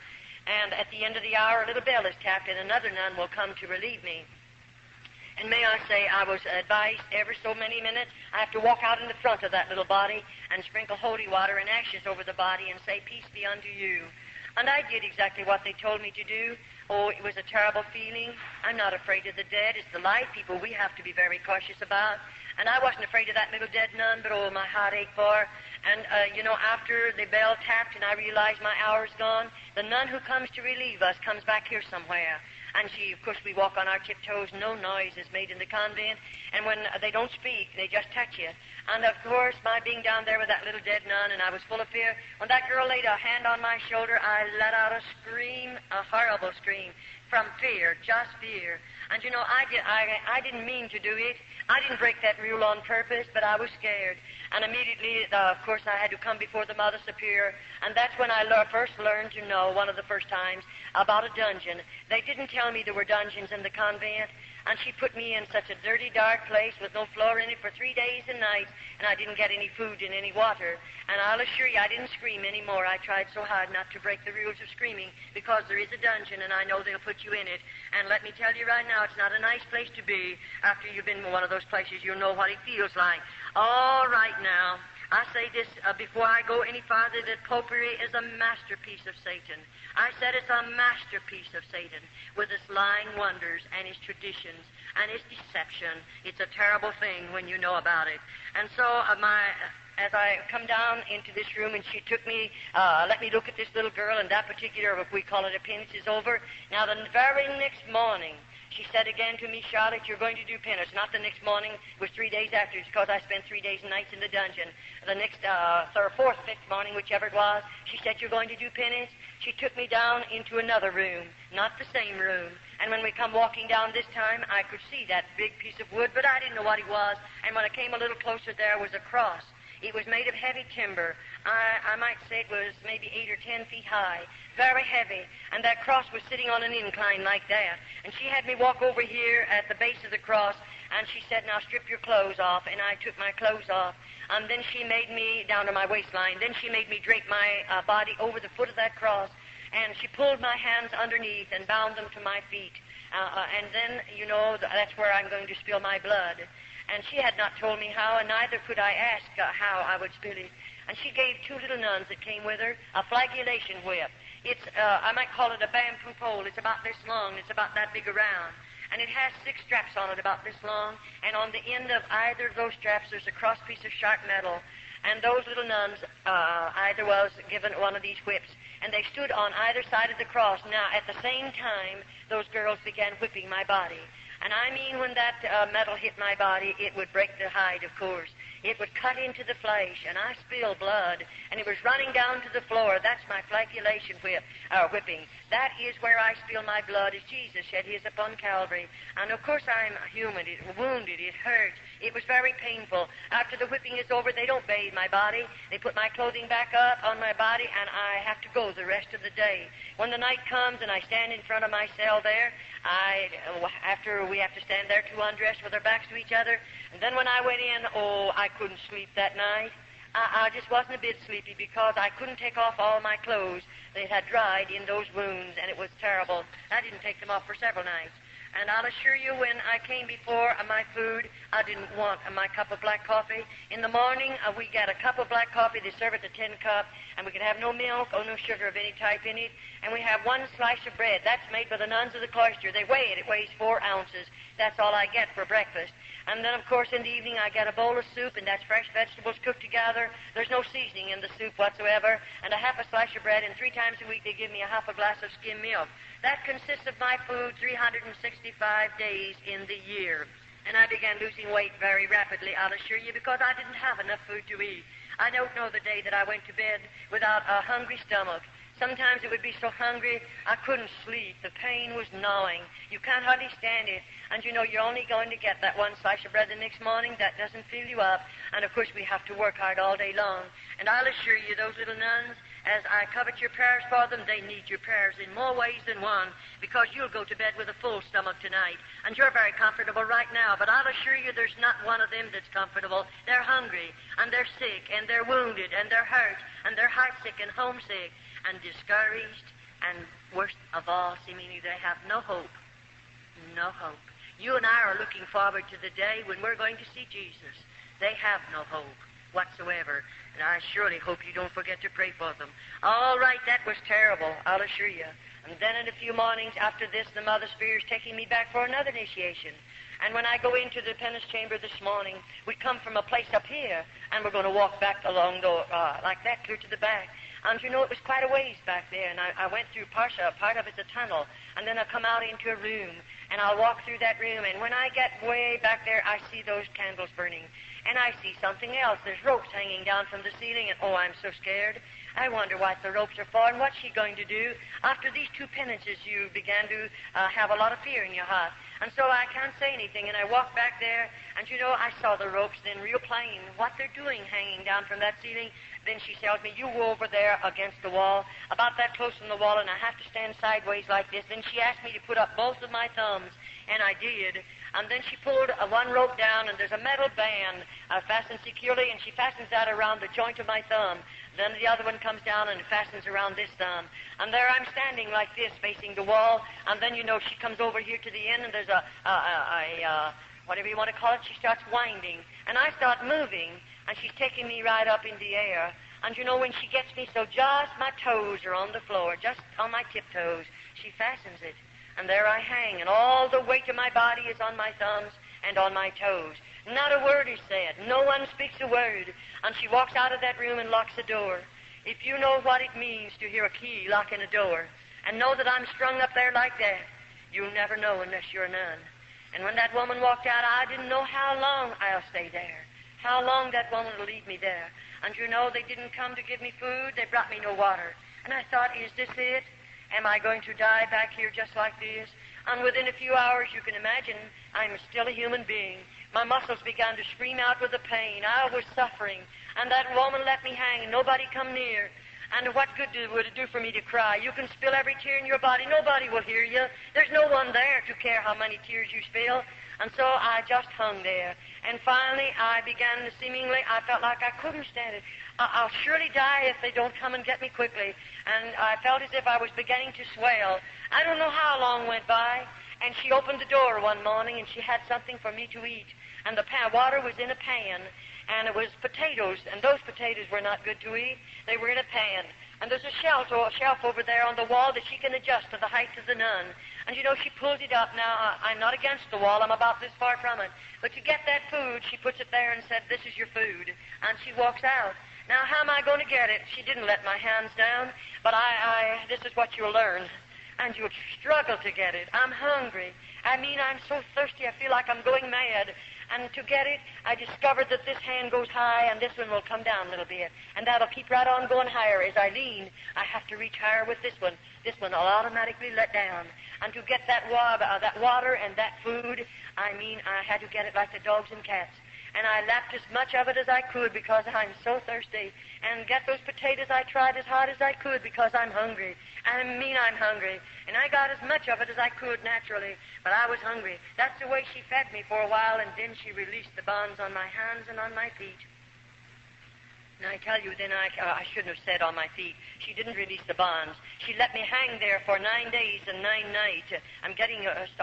And at the end of the hour, a little bell is tapped, and another nun will come to relieve me. And may I say, I was advised every so many minutes, I have to walk out in the front of that little body and sprinkle holy water and ashes over the body and say, peace be unto you. And I did exactly what they told me to do. Oh, it was a terrible feeling. I'm not afraid of the dead. It's the live people we have to be very cautious about. And I wasn't afraid of that little dead nun, but oh, my heart ached for her. And, you know, after the bell tapped and I realized my hour's gone, the nun who comes to relieve us comes back here somewhere. And she, of course, we walk on our tiptoes. No noise is made in the convent. And when they don't speak, they just touch you. And, of course, my being down there with that little dead nun, and I was full of fear, when that girl laid a hand on my shoulder, I let out a scream, a horrible scream. from fear, just fear. And you know, I didn't mean to do it. I didn't break that rule on purpose, but I was scared. And immediately, of course, I had to come before the Mother Superior, and that's when I first learned to know, one of the first times, about a dungeon. They didn't tell me there were dungeons in the convent, and she put me in such a dirty, dark place with no floor in it for 3 days and nights, and I didn't get any food and any water. And I'll assure you, I didn't scream anymore. I tried so hard not to break the rules of screaming, because there is a dungeon, and I know they'll put you in it. And let me tell you right now, it's not a nice place to be. After you've been in one of those places, you'll know what it feels like. All right now, I say this before I go any farther, that popery is a masterpiece of Satan. I said it's a masterpiece of Satan, with its lying wonders and his traditions and his deception. It's a terrible thing when you know about it. And so as I come down into this room, and she took me, let me look at this little girl, and that particular, if we call it a penance, is over. Now, the very next morning, she said again to me, Charlotte, you're going to do penance. Not the next morning, it was 3 days after, because I spent 3 days and nights in the dungeon. The next, fourth, fifth morning, whichever it was, she said, you're going to do penance. She took me down into another room, not the same room. And when we come walking down this time, I could see that big piece of wood, but I didn't know what it was. And when I came a little closer, there was a cross. It was made of heavy timber. I might say it was maybe 8 or 10 feet high, very heavy. And that cross was sitting on an incline like that. And she had me walk over here at the base of the cross, and she said, now strip your clothes off. And I took my clothes off. And then she made me, down to my waistline, then she made me drape my body over the foot of that cross. And she pulled my hands underneath and bound them to my feet. And then, you know, that's where I'm going to spill my blood. And she had not told me how, and neither could I ask how I would spill it. And she gave 2 little nuns that came with her a flagellation whip. It's, I might call it a bamboo pole. It's about this long. It's about that big around. And it has 6 straps on it about this long. And on the end of either of those straps, there's a cross piece of sharp metal. And those little nuns, either was given one of these whips. And they stood on either side of the cross. Now, at the same time, those girls began whipping my body. And I mean, when that metal hit my body, it would break the hide, of course. It would cut into the flesh, and I spilled blood, and it was running down to the floor. That's my flagellation whipping. That is where I spill my blood, as Jesus shed his upon Calvary. And, of course, I'm human. It wounded. It hurt. It was very painful. After the whipping is over, they don't bathe my body. They put my clothing back up on my body, and I have to go the rest of the day. When the night comes and I stand in front of my cell there, after we have to stand there 2 undressed with our backs to each other, and then when I went in, I couldn't sleep that night. I just wasn't a bit sleepy, because I couldn't take off all my clothes. They had dried in those wounds, and it was terrible. I didn't take them off for several nights. And I'll assure you, when I came before my food, I didn't want my cup of black coffee. In the morning, we get a cup of black coffee. They serve it to 10 cup, and we can have no milk or no sugar of any type in it. And we have 1 slice of bread. That's made by the nuns of the cloister. They weigh it. It weighs 4 ounces. That's all I get for breakfast. And then, of course, in the evening, I get a bowl of soup, and that's fresh vegetables cooked together. There's no seasoning in the soup whatsoever. And a half a slice of bread, and 3 times a week they give me a half a glass of skim milk. That consists of my food 365 days in the year. And I began losing weight very rapidly, I'll assure you, because I didn't have enough food to eat. I don't know the day that I went to bed without a hungry stomach. Sometimes it would be so hungry I couldn't sleep. The pain was gnawing. You can't hardly stand it. And you know, you're only going to get that 1 slice of bread the next morning. That doesn't fill you up. And of course, we have to work hard all day long. And I'll assure you, those little nuns, as I covet your prayers for them, they need your prayers in more ways than one, because you'll go to bed with a full stomach tonight. And you're very comfortable right now, but I'll assure you there's not one of them that's comfortable. They're hungry, and they're sick, and they're wounded, and they're hurt, and they're heartsick and homesick, and discouraged, and worst of all, seemingly they have no hope. No hope. You and I are looking forward to the day when we're going to see Jesus. They have no hope whatsoever, and I surely hope you don't forget to pray for them. All right, that was terrible, I'll assure you. And then in a few mornings after this, the Mother Superior is taking me back for another initiation. And when I go into the penance chamber this morning, we come from a place up here, and we're going to walk back along the, like that, clear to the back. And you know, it was quite a ways back there, and I went through part of it's a tunnel, and then I come out into a room, and I'll walk through that room, and when I get way back there, I see those candles burning. And I see something else. There's ropes hanging down from the ceiling, and oh, I'm so scared. I wonder what the ropes are for and what's she going to do. After these 2 penances, you began to have a lot of fear in your heart. And so I can't say anything, and I walk back there, and you know, I saw the ropes then real plain, what they're doing hanging down from that ceiling. Then she tells me, you go over there against the wall, about that close from the wall, and I have to stand sideways like this. Then she asked me to put up both of my thumbs, and I did. And then she pulled one rope down, and there's a metal band fastened securely, and she fastens that around the joint of my thumb. Then the other one comes down and fastens around this thumb. And there I'm standing like this, facing the wall. And then, you know, she comes over here to the end, and there's a whatever you want to call it, she starts winding. And I start moving, and she's taking me right up in the air. And, you know, when she gets me so just my toes are on the floor, just on my tiptoes, she fastens it. And there I hang, and all the weight of my body is on my thumbs and on my toes. Not a word is said. No one speaks a word. And she walks out of that room and locks the door. If you know what it means to hear a key locking a door and know that I'm strung up there like that, you'll never know unless you're a nun. And when that woman walked out, I didn't know how long I'll stay there, how long that woman will leave me there. And you know, they didn't come to give me food. They brought me no water. And I thought, is this it? Am I going to die back here just like this? And within a few hours, you can imagine, I'm still a human being. My muscles began to scream out with the pain. I was suffering. And that woman let me hang, and nobody come near. And what good would it do for me to cry? You can spill every tear in your body. Nobody will hear you. There's no one there to care how many tears you spill. And so I just hung there. And finally, I began to I felt like I couldn't stand it. I'll surely die if they don't come and get me quickly. And I felt as if I was beginning to swell. I don't know how long went by. And she opened the door one morning, and she had something for me to eat. And the water was in a pan, and it was potatoes. And those potatoes were not good to eat. They were in a pan. And there's a shelf over there on the wall that she can adjust to the height of the nun. And, you know, she pulls it up. Now, I'm not against the wall. I'm about this far from it. But to get that food, she puts it there and said, this is your food. And she walks out. Now, how am I going to get it? She didn't let my hands down. But this is what you'll learn. And you'll struggle to get it. I'm hungry. I mean, I'm so thirsty, I feel like I'm going mad. And to get it, I discovered that this hand goes high and this one will come down a little bit. And that'll keep right on going higher. As I lean, I have to reach higher with this one. This one will automatically let down. And to get that water and that food, I mean, I had to get it like the dogs and cats. And I lapped as much of it as I could because I'm so thirsty. And get those potatoes, I tried as hard as I could because I'm hungry. I mean, I'm hungry. And I got as much of it as I could naturally, but I was hungry. That's the way she fed me for a while, and then she released the bonds on my hands and on my feet. And I tell you, then I shouldn't have said on my feet. She didn't release the bonds. She let me hang there for 9 days and 9 nights. I'm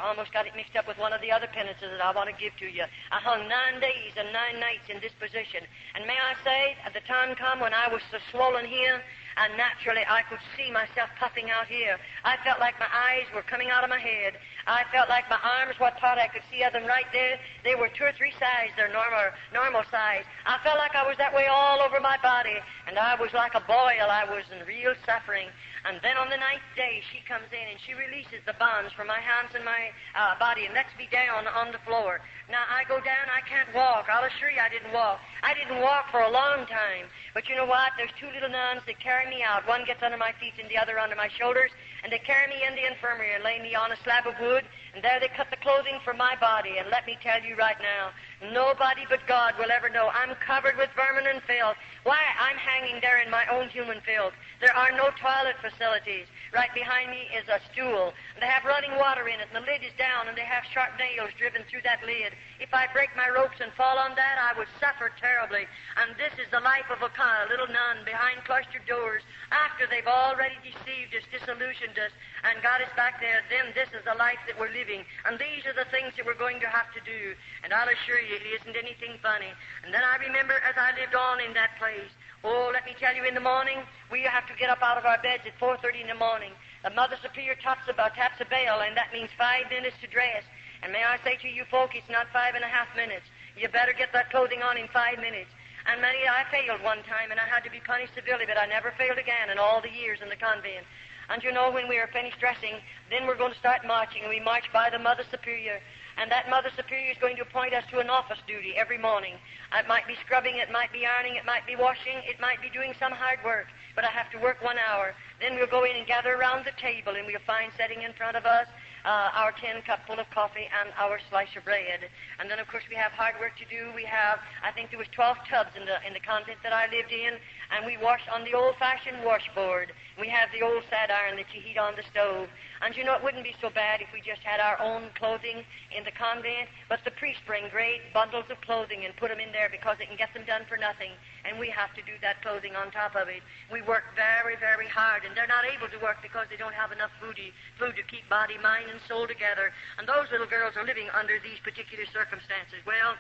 almost got it mixed up with one of the other penances that I want to give to you. I hung 9 days and 9 nights in this position. And may I say, at the time come when I was so swollen here, and naturally I could see myself puffing out here. I felt like my eyes were coming out of my head. I felt like my arms, what part I could see of them right there, they were 2 or 3 sizes, their normal size. I felt like I was that way all over my body, and I was like a boil. I was in real suffering. And then on the 9th day, she comes in and she releases the bonds from my hands and my body and lets me down on the floor. Now, I go down, I can't walk. I'll assure you I didn't walk. I didn't walk for a long time. But you know what? There's 2 little nuns that carry me out. One gets under my feet and the other under my shoulders. And they carry me in the infirmary and lay me on a slab of wood. And there they cut the clothing from my body. And let me tell you right now, nobody but God will ever know. I'm covered with vermin and filth. Why? I'm hanging there in my own human filth. There are no toilet facilities. Right behind me is a stool. And they have running water in it, and the lid is down, and they have sharp nails driven through that lid. If I break my ropes and fall on that, I would suffer terribly. And this is the life of a little nun behind cloistered doors. After they've already deceived us, disillusioned us, and got us back there, then this is the life that we're living. And these are the things that we're going to have to do. And I'll assure you, it isn't anything funny. And then I remember as I lived on in that place, oh, let me tell you, in the morning, we have to get up out of our beds at 4:30 in the morning. The Mother Superior taps a bell, and that means 5 minutes to dress. And may I say to you folk, it's not 5.5 minutes. You better get that clothing on in 5 minutes. And I failed one time, and I had to be punished severely, but I never failed again in all the years in the convent. And you know, when we are finished dressing, then we're going to start marching, and we march by the Mother Superior. And that Mother Superior is going to appoint us to an office duty every morning. It might be scrubbing, it might be ironing, it might be washing, it might be doing some hard work, but I have to work 1 hour. Then we'll go in and gather around the table, and we'll find setting in front of us our tin cup full of coffee and our slice of bread. And then, of course, we have hard work to do. We have, I think there was 12 tubs in the convent that I lived in, and we wash on the old-fashioned washboard. We have the old sad iron that you heat on the stove. And you know, it wouldn't be so bad if we just had our own clothing in the convent, but the priests bring great bundles of clothing and put them in there because they can get them done for nothing, and we have to do that clothing on top of it. We work very, very hard, and they're not able to work because they don't have enough food to keep body, mind, and soul together. And those little girls are living under these particular circumstances. Well,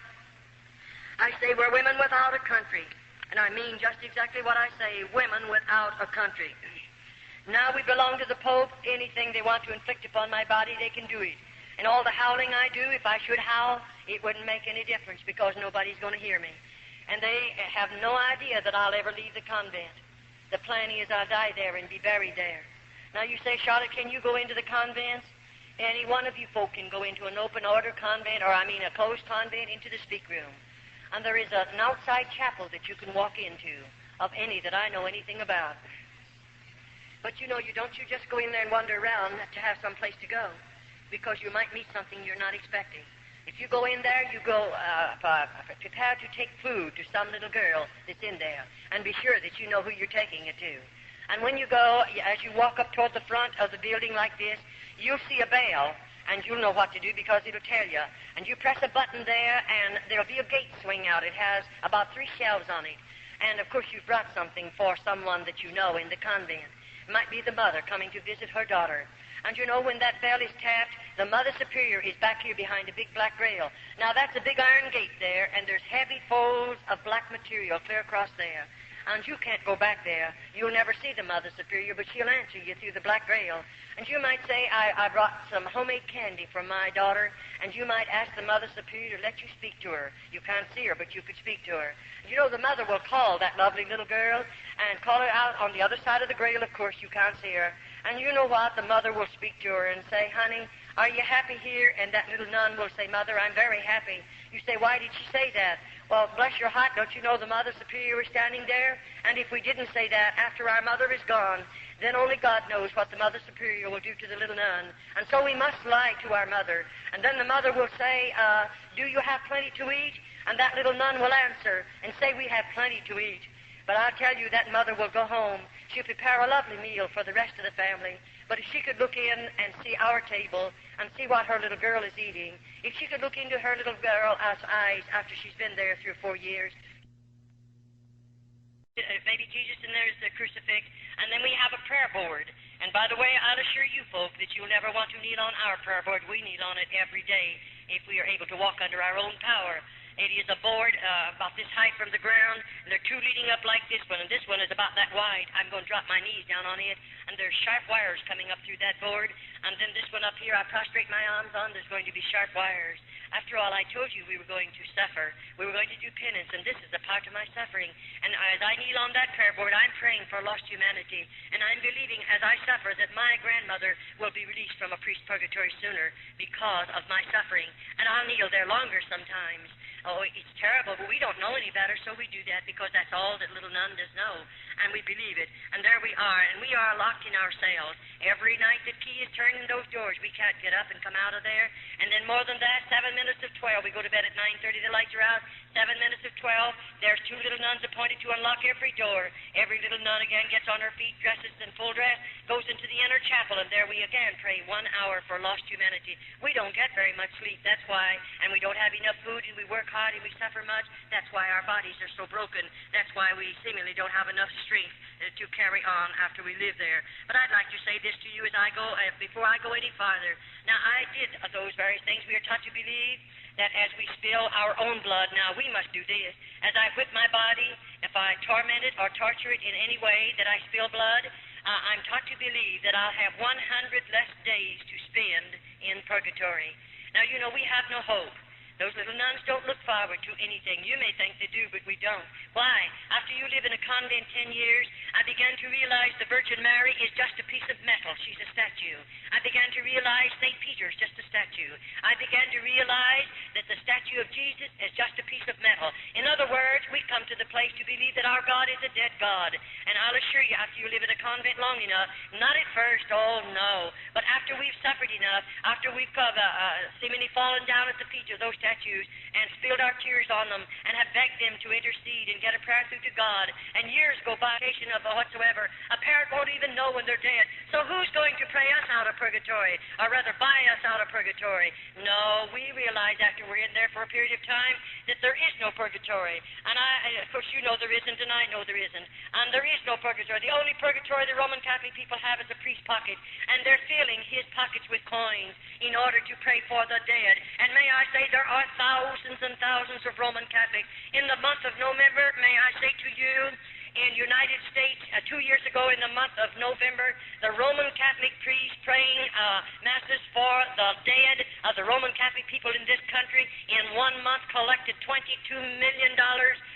I say we're women without a country, and I mean just exactly what I say, women without a country. Now we belong to the Pope. Anything they want to inflict upon my body, they can do it. And all the howling I do, if I should howl, it wouldn't make any difference because nobody's going to hear me. And they have no idea that I'll ever leave the convent. The plan is I'll die there and be buried there. Now you say, Charlotte, can you go into the convents? Any one of you folk can go into an open order convent, or a closed convent, into the speak room. And there is an outside chapel that you can walk into, of any that I know anything about. But you know, you don't just go in there and wander around to have some place to go, because you might meet something you're not expecting. If you go in there, you go prepared to take food to some little girl that's in there, and be sure that you know who you're taking it to. And when you go, as you walk up toward the front of the building like this, you'll see a bell, and you'll know what to do because it'll tell you. And you press a button there, and there'll be a gate swing out. It has about 3 shelves on it. And, of course, you've brought something for someone that you know in the convent. It might be the mother coming to visit her daughter. And you know, when that bell is tapped, the Mother Superior is back here behind a big black rail. Now, that's a big iron gate there, and there's heavy folds of black material clear across there. And you can't go back there. You'll never see the Mother Superior, but she'll answer you through the black rail. And you might say, I brought some homemade candy for my daughter, and you might ask the Mother Superior to let you speak to her. You can't see her, but you could speak to her. And you know, the mother will call that lovely little girl and call her out on the other side of the rail. Of course, you can't see her. And you know what? The mother will speak to her and say, honey, are you happy here? And that little nun will say, Mother, I'm very happy. You say, why did she say that? Well, bless your heart, don't you know the Mother Superior is standing there? And if we didn't say that after our mother is gone, then only God knows what the Mother Superior will do to the little nun. And so we must lie to our mother. And then the mother will say, do you have plenty to eat? And that little nun will answer and say, we have plenty to eat. But I'll tell you, that mother will go home. She'll prepare a lovely meal for the rest of the family. But if she could look in and see our table and see what her little girl is eating, if she could look into her little girl's eyes after she's been there 3 or 4 years, maybe Jesus, and there's the crucifix, and then we have a prayer board. And by the way, I'll assure you folk that you'll never want to kneel on our prayer board. We kneel on it every day if we are able to walk under our own power. It is a board about this height from the ground, and there are 2 leading up like this one, and this one is about that wide. I'm going to drop my knees down on it, and there's sharp wires coming up through that board, and then this one up here I prostrate my arms on, there's going to be sharp wires. After all, I told you we were going to suffer. We were going to do penance, and this is a part of my suffering. And as I kneel on that prayer board, I'm praying for lost humanity, and I'm believing as I suffer that my grandmother will be released from a priest's purgatory sooner because of my suffering. And I'll kneel there longer sometimes. Oh, it's terrible, but we don't know any better, so we do that because that's all that little nun does know, and we believe it. And there we are, and we are locked in our cells. Every night the key is turned in those doors. We can't get up and come out of there. And then more than that, 7 minutes of 12. We go to bed at 9:30, the lights are out. 7 minutes of 12, there's 2 little nuns appointed to unlock every door. Every little nun again gets on her feet, dresses in full dress, goes into the inner chapel, and there we again pray 1 hour for lost humanity. We don't get very much sleep, that's why, and we don't have enough food, and we work hard, and we suffer much. That's why our bodies are so broken. That's why we seemingly don't have enough strength to carry on after we live there. But I'd like to say this to you as I go, before I go any farther. Now, I did those various things. We are taught to believe that as we spill our own blood, now we must do this. As I whip my body, if I torment it or torture it in any way that I spill blood, I'm taught to believe that I'll have 100 less days to spend in purgatory. Now, you know, we have no hope. Those little nuns don't look forward to anything. You may think they do, but we don't. Why? After you live in a convent 10 years, I began to realize the Virgin Mary is just a piece of metal. She's a statue. I began to realize St. Peter is just a statue. I began to realize that the statue of Jesus is just a piece of metal. In other words, we come to the place to believe that our God is a dead God. And I'll assure you, after you live in a convent long enough, not at first, oh no, but after we've suffered enough, after we've seemingly fallen down at the feet of those statues and spilled our tears on them and have begged them to intercede and get a prayer through to God, and years go by, of whatsoever, a parent won't even know when they're dead. So who's going to pray us out of purgatory, or rather buy us out of purgatory? No, we realize after we're in there for a period of time that there is no purgatory. And of course, you know there isn't, and I know there isn't. And there is no purgatory. The only purgatory the Roman Catholic people have is a priest's pocket, and they're filling his pockets with coins in order to pray for the dead. And may I say, there are thousands and thousands of Roman Catholics. In the month of November, may I say to you, in the United States, 2 years ago in the month of November, the Roman Catholic priests praying masses for the dead of the Roman Catholic people in this country in 1 month collected $22 million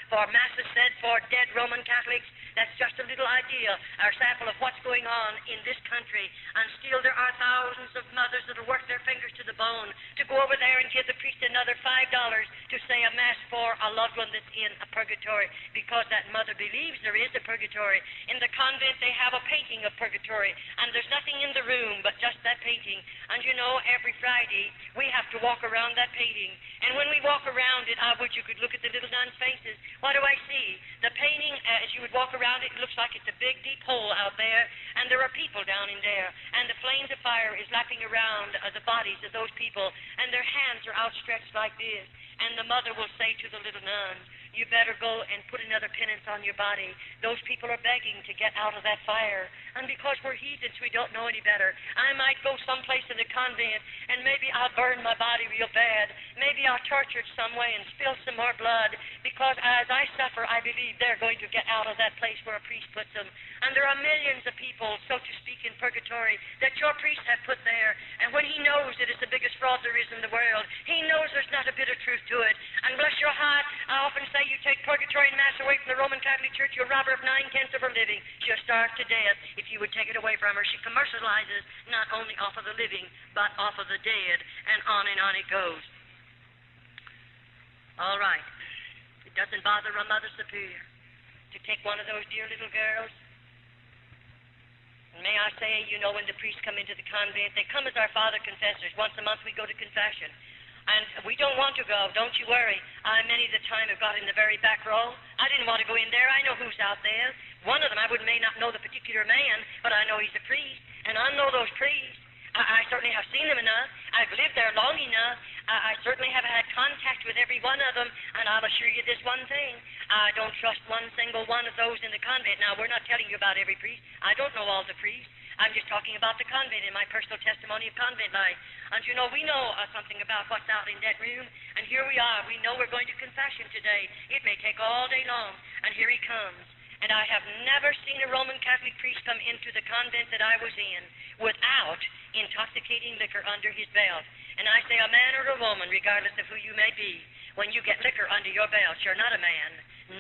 for masses said for dead Roman Catholics. That's just a little idea, or sample of what's going on in this country. And still there are thousands of mothers that will work their fingers to the bone to go over there and give the priest another $5 to say a mass for a loved one that's in a purgatory, because that mother believes there is a purgatory. In the convent they have a painting of purgatory, and there's nothing in the room but just that painting. And you know, every Friday we have to walk around that painting. And when we walk around it, I wish you could look at the little nuns' faces. What do I see? The painting, as you would walk around it, looks like it's a big, deep hole out there, and there are people down in there, and the flames of fire is lapping around the bodies of those people, and their hands are outstretched like this. And the mother will say to the little nuns, you better go and put another penance on your body. Those people are begging to get out of that fire. And because we're heathens, we don't know any better. I might go someplace in the convent, and maybe I'll burn my body real bad. Maybe I'll torture it some way and spill some more blood, because as I suffer, I believe they're going to get out of that place where a priest puts them. And there are millions of people, so to speak, in purgatory that your priest have put there. And when he knows that it's the biggest fraud there is in the world, he knows there's not a bit of truth to it. And bless your heart, I often say, you take purgatory and mass away from the Roman Catholic Church, you'll rob her of 9/10 of her living. She'll starve to death if you would take it away from her. She commercializes not only off of the living, but off of the dead, and on it goes. All right. It doesn't bother a Mother Superior to take one of those dear little girls. And may I say, you know, when the priests come into the convent, they come as our father confessors. Once a month we go to confession. And we don't want to go, don't you worry. I many of the time have got in the very back row. I didn't want to go in there. I know who's out there. One of them, I may not know the particular man, but I know he's a priest, and I know those priests. I certainly have seen them enough. I've lived there long enough. I certainly have had contact with every one of them, and I'll assure you this one thing. I don't trust one single one of those in the convent. Now, we're not telling you about every priest. I don't know all the priests. I'm just talking about the convent in my personal testimony of convent life. And you know, we know something about what's out in that room, and here we are. We know we're going to confession today. It may take all day long, and here he comes. And I have never seen a Roman Catholic priest come into the convent that I was in without intoxicating liquor under his belt. And I say, a man or a woman, regardless of who you may be, when you get liquor under your belt, you're not a man,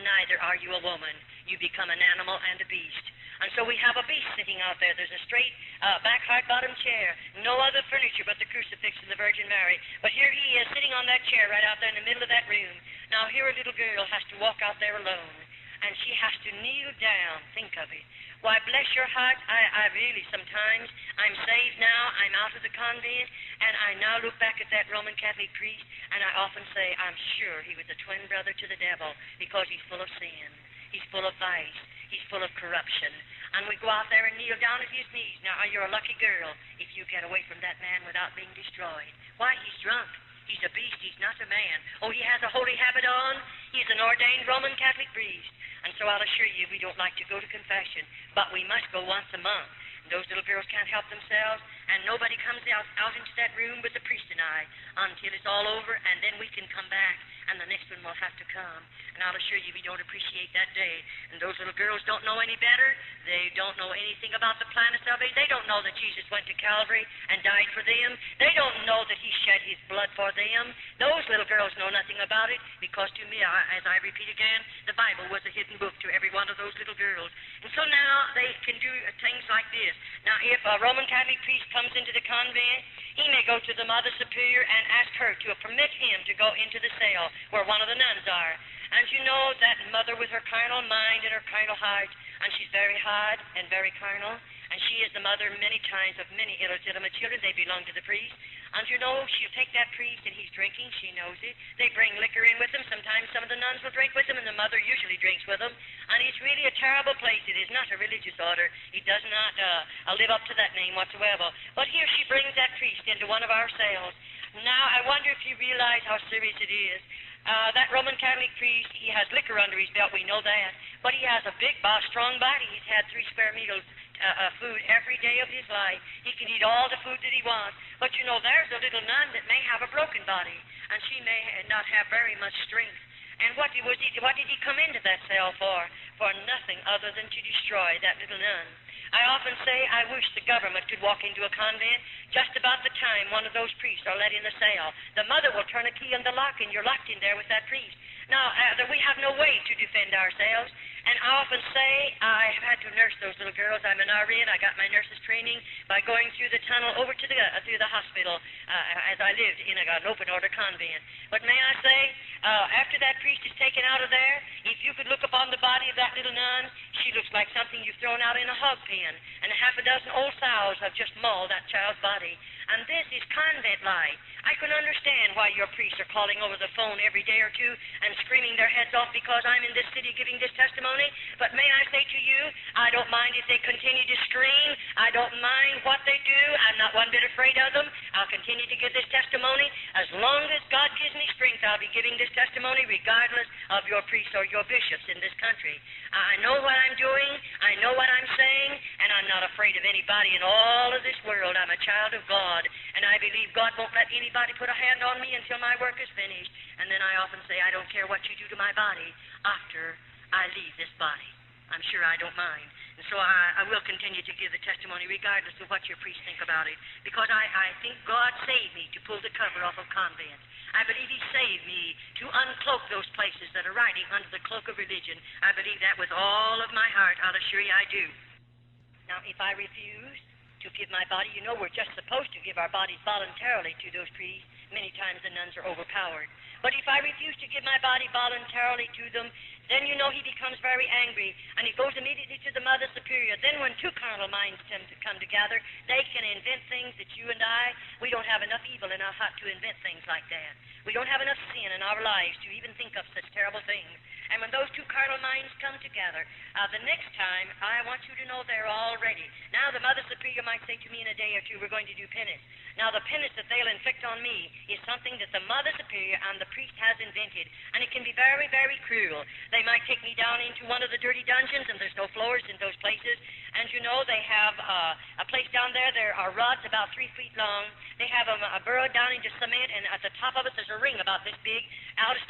neither are you a woman. You become an animal and a beast. And so we have a beast sitting out there. There's a straight back hard-bottom chair, no other furniture but the crucifix of the Virgin Mary. But here he is sitting on that chair right out there in the middle of that room. Now here a little girl has to walk out there alone, and she has to kneel down. Think of it. Why, bless your heart, I really sometimes, I'm saved now, I'm out of the convent, and I now look back at that Roman Catholic priest, and I often say, I'm sure he was a twin brother to the devil, because he's full of sin, he's full of vice, he's full of corruption. And we go out there and kneel down at his knees. Now, you're a lucky girl if you get away from that man without being destroyed. Why, he's drunk. He's a beast. He's not a man. Oh, he has a holy habit on. He's an ordained Roman Catholic priest. And so I'll assure you, we don't like to go to confession, but we must go once a month. And those little girls can't help themselves, and nobody comes out into that room but the priest and I until it's all over, and then we can come back and the next one will have to come. And I'll assure you, we don't appreciate that day. And those little girls don't know any better. They don't know anything about the plan of salvation. They don't know that Jesus went to Calvary and died for them. They don't know that he shed his blood for them. Those little girls know nothing about it, because to me, as I repeat again, the Bible was a hidden book to every one of those little girls. And so now they can do things like this. Now, if a Roman Catholic priest comes into the convent, he may go to the Mother Superior and ask her to permit him to go into the cell where one of the nuns are. And you know that mother with her carnal mind and her carnal heart, and she's very hard and very carnal, and she is the mother many times of many illegitimate children. They belong to the priest. And you know, she'll take that priest and he's drinking. She knows it. They bring liquor in with them. Sometimes some of the nuns will drink with them, and the mother usually drinks with them. And it's really a terrible place. It is not a religious order. It does not live up to that name whatsoever. But here she brings that priest into one of our cells. Now, I wonder if you realize how serious it is. That Roman Catholic priest, he has liquor under his belt, we know that. But he has a big, strong body. He's had 3 square meals food every day of his life. He can eat all the food that he wants. But you know, there's a little nun that may have a broken body, and she may not have very much strength. And what did he come into that cell for? For nothing other than to destroy that little nun. I often say I wish the government could walk into a convent just about the time one of those priests are let in the cell. The mother will turn a key in the lock, and you're locked in there with that priest. Now, we have no way to defend ourselves, and I often say I have had to nurse those little girls. I'm an RN. I got my nurse's training by going through the tunnel over to through the hospital as I lived in an open-order convent. But may I say, after that priest is taken out of there, if you could look upon the body of that little nun, she looks like something you've thrown out in a hog pen, and 6 old sows have just mauled that child's body. And this is convent life. I can understand why your priests are calling over the phone every day or two and screaming their heads off because I'm in this city giving this testimony. But may I say to you, I don't mind if they continue to scream. I don't mind what they do. I'm not one bit afraid of them. I'll continue to give this testimony. As long as God gives me strength, I'll be giving this testimony regardless of your priests or your bishops in this country. I know what I'm doing. I know what I'm saying. And I'm not afraid of anybody in all of this world. I'm a child of God. And I believe God won't let anybody put a hand on me until my work is finished. And then I often say, I don't care what you do to my body after I leave this body. I'm sure I don't mind. And so I will continue to give the testimony regardless of what your priests think about it. Because I think God saved me to pull the cover off of convents. I believe he saved me to uncloak those places that are riding under the cloak of religion. I believe that with all of my heart. I'll assure you I do. Now, if I refuse to give my body, you know we're just supposed to give our bodies voluntarily to those priests. Many times the nuns are overpowered. But if I refuse to give my body voluntarily to them, then you know he becomes very angry, and he goes immediately to the Mother Superior. Then when 2 carnal minds come together, they can invent things that you and we don't have enough evil in our heart to invent things like that. We don't have enough sin in our lives to even think of such terrible things. And when those 2 carnal minds come together, the next time, I want you to know they're all ready. Now, the Mother Superior might say to me in a day or two, we're going to do penance. Now, the penance that they'll inflict on me is something that the Mother Superior and the priest has invented, and it can be very, very cruel. They might take me down into one of the dirty dungeons, and there's no floors in those places. And you know, they have a place down there. There are rods about 3 feet long. They have them burrowed down into cement, and at the top of it, there's a ring about this big,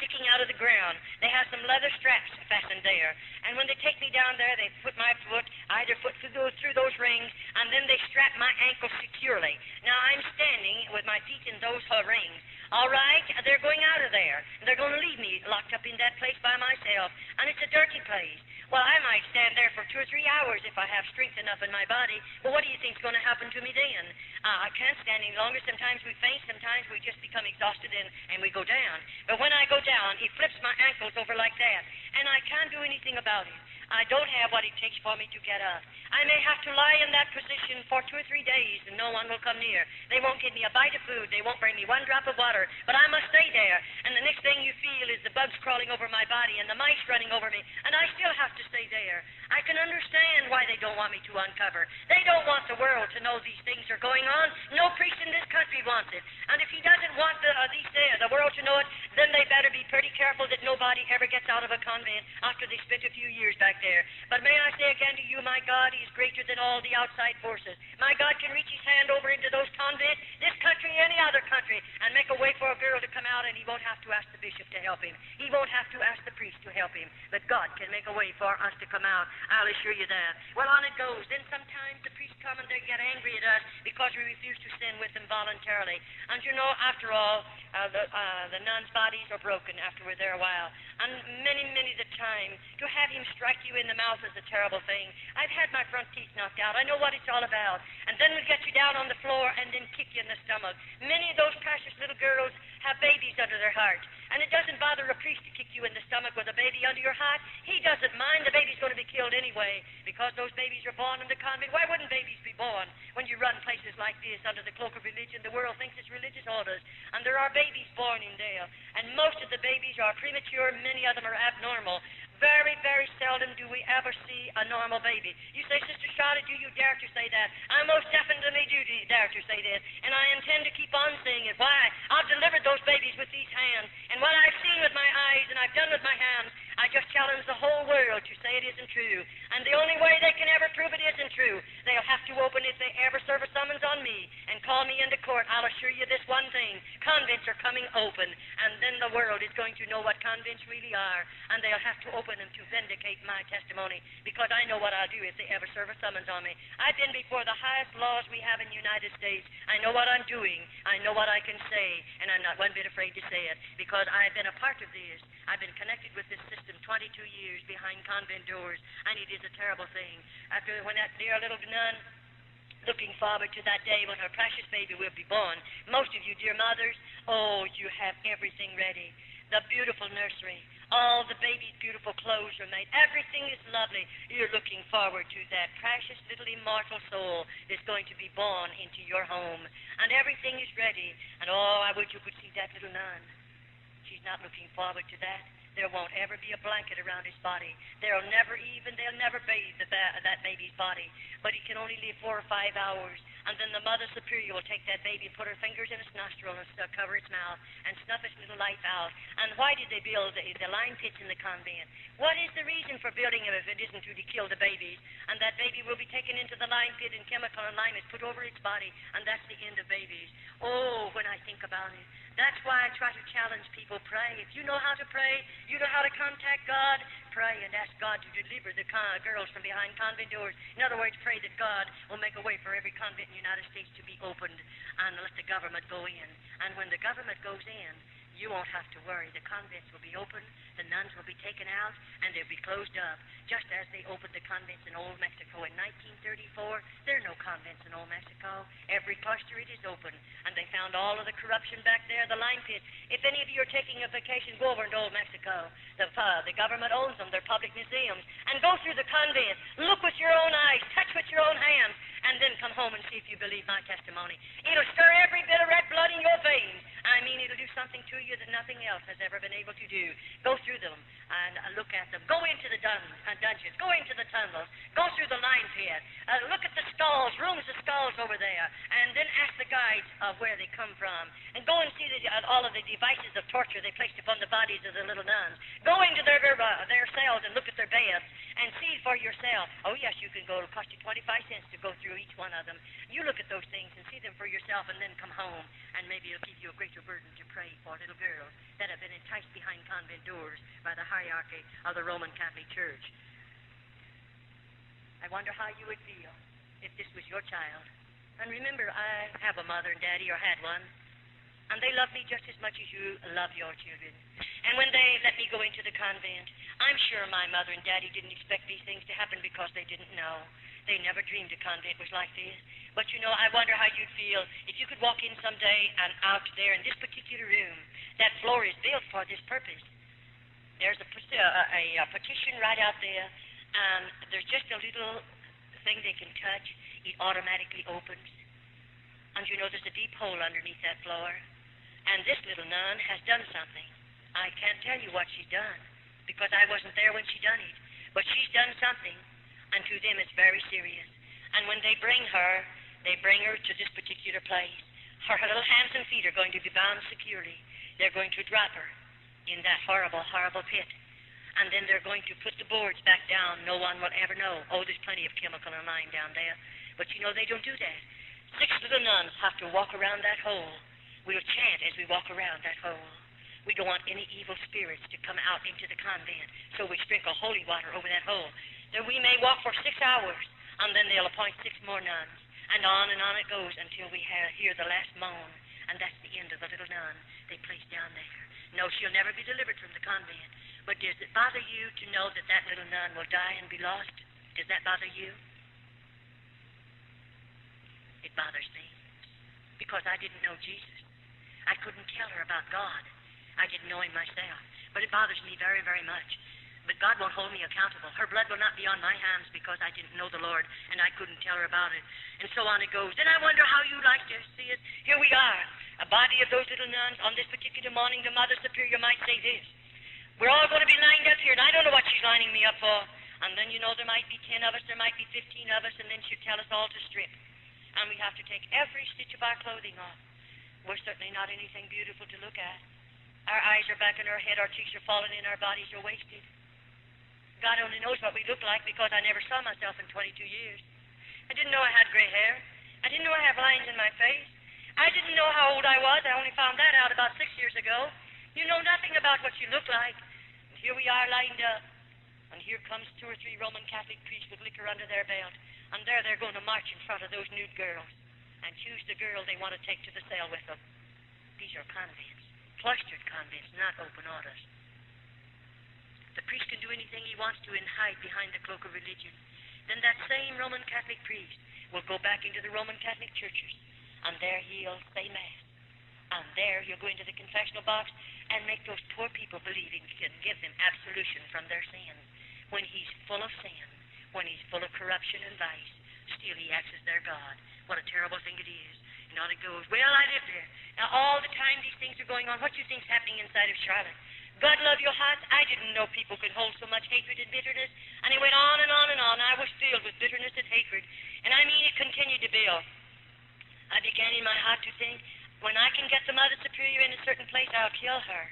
sticking out of the ground. They have some leather straps fastened there. And when they take me down there, they put my foot, either foot through those rings, and then they strap my ankle securely. Now, I'm standing with my feet in those rings. All right, they're going out of there. They're going to leave me locked up in that place by myself, and it's a dirty place. Well, I might stand there for 2 or 3 hours if I have strength enough in my body. But what do you think's going to happen to me then? I can't stand any longer. Sometimes we faint. Sometimes we just become exhausted and we go down. But when I go down, he flips my ankles over like that, and I can't do anything about it. I don't have what it takes for me to get up. I may have to lie in that position for 2 or 3 days, and no one will come near. They won't give me a bite of food. They won't bring me 1 drop of water. But I must stay there. And the next thing you feel is the bugs crawling over my body and the mice running over me, and I still have to stay there. I can understand why they don't want me to uncover. They don't want the world to know these things are going on. No priest in this country wants it. And if he doesn't want the world to know it, then they better be pretty careful that nobody ever gets out of a convent after they spent a few years back there. But may I say again to you, my God, He is greater than all the outside forces. My God can reach His hand over into those convents, this country, any other country, and make a way for a girl to come out, and He won't have to ask the bishop to help him. He won't have to ask the priest to help him. But God can make a way for us to come out. I'll assure you that. Well, on it goes. Then sometimes the priests come and they get angry at us because we refuse to sin with them voluntarily. And you know, after all, the nuns' bodies are broken after we're there a while. And many the time, to have him strike you in the mouth is a terrible thing. I've had my front teeth knocked out. I know what it's all about. And then we'll get you down on the floor and then kick you in the stomach. Many of those precious little girls have babies under their heart. And it doesn't bother a priest to kick you in the stomach with a baby under your heart. He doesn't mind. The baby's going to be killed anyway because those babies are born in the convent. Why wouldn't babies be born when you run places like this under the cloak of religion? The world thinks it's religious orders. And there are babies born in there. And most of the babies are premature. Many of them are abnormal. Very seldom do we ever see a normal baby. You say, Sister Charlotte, do you dare to say that? I most definitely do dare to say that. And I intend to keep on saying it. Why? I've delivered those babies with these hands. And what I've seen with my eyes and I've done with my hands, I just challenge the whole world to say it isn't true. And the only way they can ever prove it isn't true, they'll have to open, if they ever serve a summons on me and call me into court, I'll assure you this one thing. Convents are coming open. And then the world is going to know what convents really are. And they'll have to open them to vindicate my testimony, because I know what I'll do if they ever serve a summons on me. I've been before the highest laws we have in the United States. I know what I'm doing. I know what I can say, and I'm not one bit afraid to say it, because I've been a part of this. I've been connected with this system 22 years behind convent doors, and it is a terrible thing. After when that dear little nun, looking forward to that day when her precious baby will be born. Most of you, dear mothers, oh, you have everything ready. The beautiful nursery, all the baby's beautiful clothes are made. Everything is lovely. You're looking forward to that precious little immortal soul that's going to be born into your home. And everything is ready. And oh, I wish you could see that little nun. She's not looking forward to that. There won't ever be a blanket around his body. They'll never bathe that baby's body. But he can only live 4 or 5 hours. And then the Mother Superior will take that baby and put her fingers in its nostril and cover its mouth and snuff its little life out. And why did they build the lime pits in the convent? What is the reason for building them if it isn't to kill the babies? And that baby will be taken into the lime pit and chemical and lime is put over its body, and that's the end of babies. Oh, when I think about it. That's why I try to challenge people. Pray. If you know how to pray, you know how to contact God, pray and ask God to deliver the girls from behind convent doors. In other words, pray that God will make a way for every convent in the United States to be opened and let the government go in. And when the government goes in, you won't have to worry. The convents will be open, the nuns will be taken out, and they'll be closed up, just as they opened the convents in Old Mexico in 1934. There are no convents in Old Mexico. Every cluster, it is open. And they found all of the corruption back there, the lime pits. If any of you are taking a vacation, go over into Old Mexico. The government owns them. They're public museums. And go through the convent. Look with your own eyes. Touch with your own hands. And then come home and see if you believe my testimony. It'll stir every bit of red blood in your veins. I mean, it'll do something to you that nothing else has ever been able to do. Go through them and look at them. Go into the dungeons. Go into the tunnels. Go through the lime pit. Look at the stalls, rooms of stalls over there. And then ask the guides of where they come from. And go and see all of the devices of torture they placed upon the bodies of the little nuns. Go into their cells and look at their beds and see for yourself. Oh, yes, you can go. It'll cost you 25 cents to go through each one of them. You look at those things and see them for yourself and then come home. And maybe it'll give you a greater burden to pray for little girls that have been enticed behind convent doors by the hierarchy of the Roman Catholic Church. I wonder how you would feel if this was your child. And remember, I have a mother and daddy, or had one, and they love me just as much as you love your children. And when they let me go into the convent, I'm sure my mother and daddy didn't expect these things to happen because they didn't know. They never dreamed a convent was like this. But, you know, I wonder how you'd feel if you could walk in someday and out there in this particular room. That floor is built for this purpose. There's a partition right out there, and there's just a little thing they can touch. It automatically opens. And, you know, there's a deep hole underneath that floor. And this little nun has done something. I can't tell you what she's done, because I wasn't there when she done it. But she's done something, and to them it's very serious. And when they bring her to this particular place. Her little hands and feet are going to be bound securely. They're going to drop her in that horrible, horrible pit. and then they're going to put the boards back down. No one will ever know. Oh, there's plenty of chemical and lime down there. But you know, they don't do that. 6 little nuns have to walk around that hole. We'll chant as we walk around that hole. We don't want any evil spirits to come out into the convent, so we sprinkle holy water over that hole. Then we may walk for 6 hours, and then they'll appoint 6 more nuns. And on it goes until we hear the last moan, and that's the end of the little nun they place down there. No, she'll never be delivered from the convent. But does it bother you to know that that little nun will die and be lost? Does that bother you? It bothers me, because I didn't know Jesus. I couldn't tell her about God. I didn't know him myself. But it bothers me very, very much. But God won't hold me accountable. Her blood will not be on my hands because I didn't know the Lord and I couldn't tell her about it. And so on it goes. Then I wonder how you like to see it. Here we are, a body of those little nuns. On this particular morning, the Mother Superior might say this. We're all going to be lined up here, and I don't know what she's lining me up for. And then, you know, there might be 10 of us, there might be 15 of us, and then she'll tell us all to strip. And we have to take every stitch of our clothing off. We're certainly not anything beautiful to look at. Our eyes are back in our head, our cheeks are falling in, our bodies are wasted. God only knows what we look like because I never saw myself in 22 years. I didn't know I had gray hair. I didn't know I have lines in my face. I didn't know how old I was. I only found that out about 6 years ago. You know nothing about what you look like. And here we are lined up. And here comes 2 or 3 Roman Catholic priests with liquor under their belt. And there they're going to march in front of those nude girls and choose the girl they want to take to the cell with them. These are convents, cloistered convents, not open orders. The priest can do anything he wants to and hide behind the cloak of religion. Then that same Roman Catholic priest will go back into the Roman Catholic churches, and there he'll say Mass. And there he'll go into the confessional box and make those poor people believe he can give them absolution from their sins. When he's full of sin, when he's full of corruption and vice, still he acts as their God. What a terrible thing it is. And on it goes, well, I live there. Now, all the time these things are going on, what do you think's happening inside of Charlotte? God love your hearts. I didn't know people could hold so much hatred and bitterness. And it went on and on and on. I was filled with bitterness and hatred. And I mean, it continued to build. I began in my heart to think, when I can get the Mother Superior in a certain place, I'll kill her.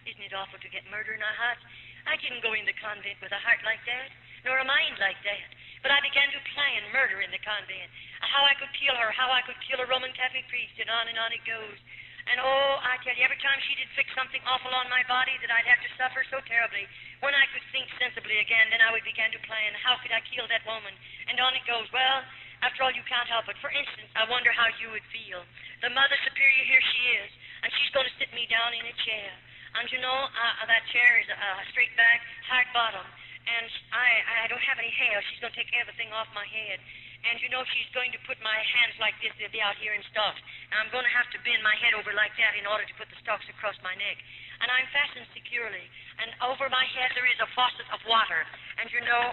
Isn't it awful to get murder in our hearts? I didn't go in the convent with a heart like that, nor a mind like that. But I began to plan murder in the convent. How I could kill her, how I could kill a Roman Catholic priest, and on it goes. And oh, I tell you, every time she did fix something awful on my body that I'd have to suffer so terribly, when I could think sensibly again, then I would begin to plan, how could I kill that woman? And on it goes. Well, after all, you can't help it. For instance, I wonder how you would feel. The Mother Superior, here she is, and she's going to sit me down in a chair. And you know, that chair is straight back, hard bottom, and I don't have any hair. She's going to take everything off my head. And you know, she's going to put my hands like this. They'll be out here in stalks. And I'm going to have to bend my head over like that in order to put the stalks across my neck. And I'm fastened securely. And over my head there is a faucet of water. And you know,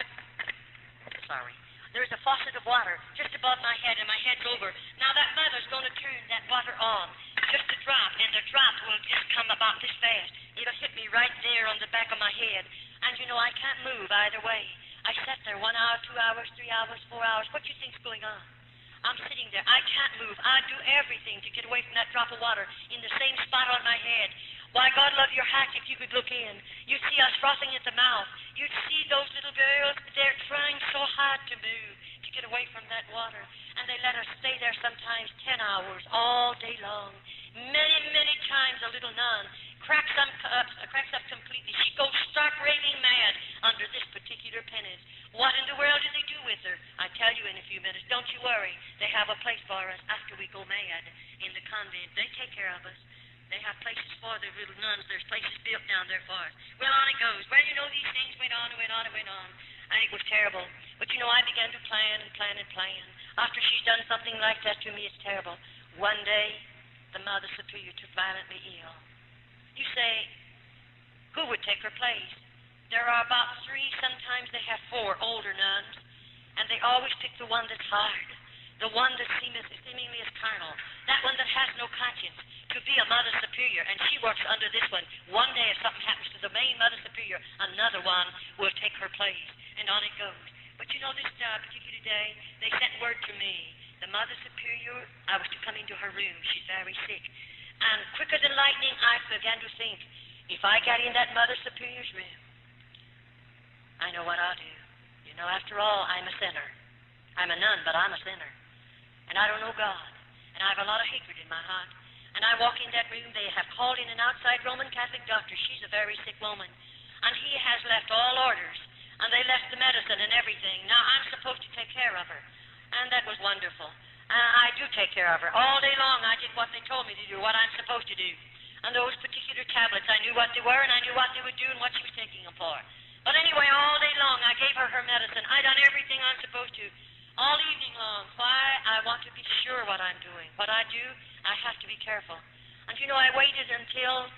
there is a faucet of water just above my head, and my head's over. Now that mother's going to turn that water on, just a drop, and the drop will just come about this fast. It'll hit me right there on the back of my head. And you know, I can't move either way. I sat there 1 hour, 2 hours, 3 hours, 4 hours. What do you think's going on? I'm sitting there. I can't move. I'd do everything to get away from that drop of water in the same spot on my head. Why, God love your heart, if you could look in. You'd see us frothing at the mouth. You'd see those little girls. They're trying so hard to move, to get away from that water. And they let us stay there sometimes 10 hours, all day long. Many, many times a little nun cracks up completely. She goes stark raving mad under this particular penance. What in the world do they do with her? I tell you in a few minutes. Don't you worry. They have a place for us after we go mad in the convent. They take care of us. They have places for the little nuns. There's places built down there for us. Well, on it goes. Well, you know, these things went on and went on and went on. And it was terrible. But, you know, I began to plan and plan and plan. After she's done something like that to me, it's terrible. One day, the Mother Superior took violently ill. You say, who would take her place? There are about 3, sometimes they have 4 older nuns, and they always pick the one that's hard, the one that seemingly is carnal, that one that has no conscience, to be a Mother Superior, and she works under this one. One day, if something happens to the main Mother Superior, another one will take her place, and on it goes. But you know, this particular day, they sent word to me. The Mother Superior, I was to come into her room. She's very sick. And quicker than lightning, I began to think, if I got in that Mother Superior's room, I know what I'll do. You know, after all, I'm a sinner. I'm a nun, but I'm a sinner. And I don't know God. And I have a lot of hatred in my heart. And I walk in that room, they have called in an outside Roman Catholic doctor. She's a very sick woman. And he has left all orders. And they left the medicine and everything. Now, I'm supposed to take care of her. And that was wonderful. I do take care of her. All day long, I did what they told me to do, what I'm supposed to do. And those particular tablets, I knew what they were, and I knew what they would do and what she was taking them for. But anyway, all day long, I gave her her medicine. I done everything I'm supposed to. All evening long. Why? I want to be sure what I'm doing. What I do, I have to be careful. And you know, I waited until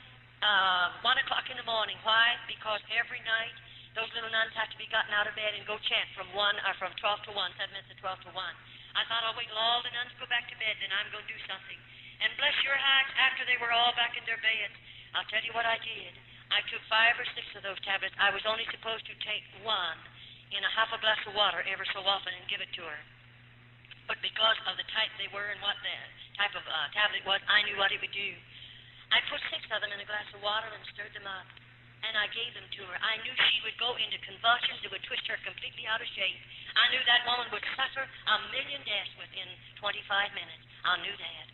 1 o'clock in the morning. Why? Because every night, those little nuns have to be gotten out of bed and go chant from 12 to 1, 7 minutes to 12 to 1. I thought I'll wait till all the nuns go back to bed, then I'm going to do something. And bless your hearts, after they were all back in their beds, I'll tell you what I did. I took 5 or 6 of those tablets. I was only supposed to take one in a half a glass of water ever so often and give it to her. But because of the type they were and what the type of tablet was, I knew what it would do. I put 6 of them in a glass of water and stirred them up. And I gave them to her. I knew she would go into convulsions that would twist her completely out of shape. I knew that woman would suffer 1,000,000 deaths within 25 minutes. I knew that.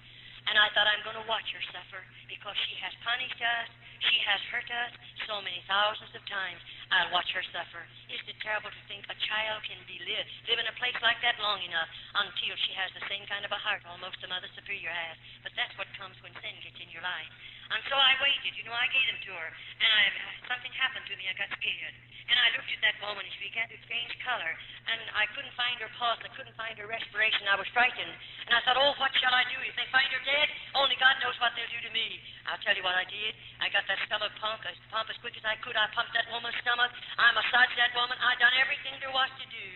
And I thought, I'm going to watch her suffer because she has punished us. She has hurt us so many thousands of times. I'll watch her suffer. Isn't it terrible to think a child can live in a place like that long enough until she has the same kind of a heart almost the Mother Superior has? But that's what comes when sin gets in your life. And so I waited. You know, I gave them to her. And something happened to me. I got scared. And I looked at that woman, and she began to change color. And I couldn't find her pulse. I couldn't find her respiration. I was frightened. And I thought, oh, what shall I do? If they find her dead, only God knows what they'll do to me. I'll tell you what I did. I got that stomach pump as quick as I could. I pumped that woman's stomach. I massaged that woman. I done everything there was to do.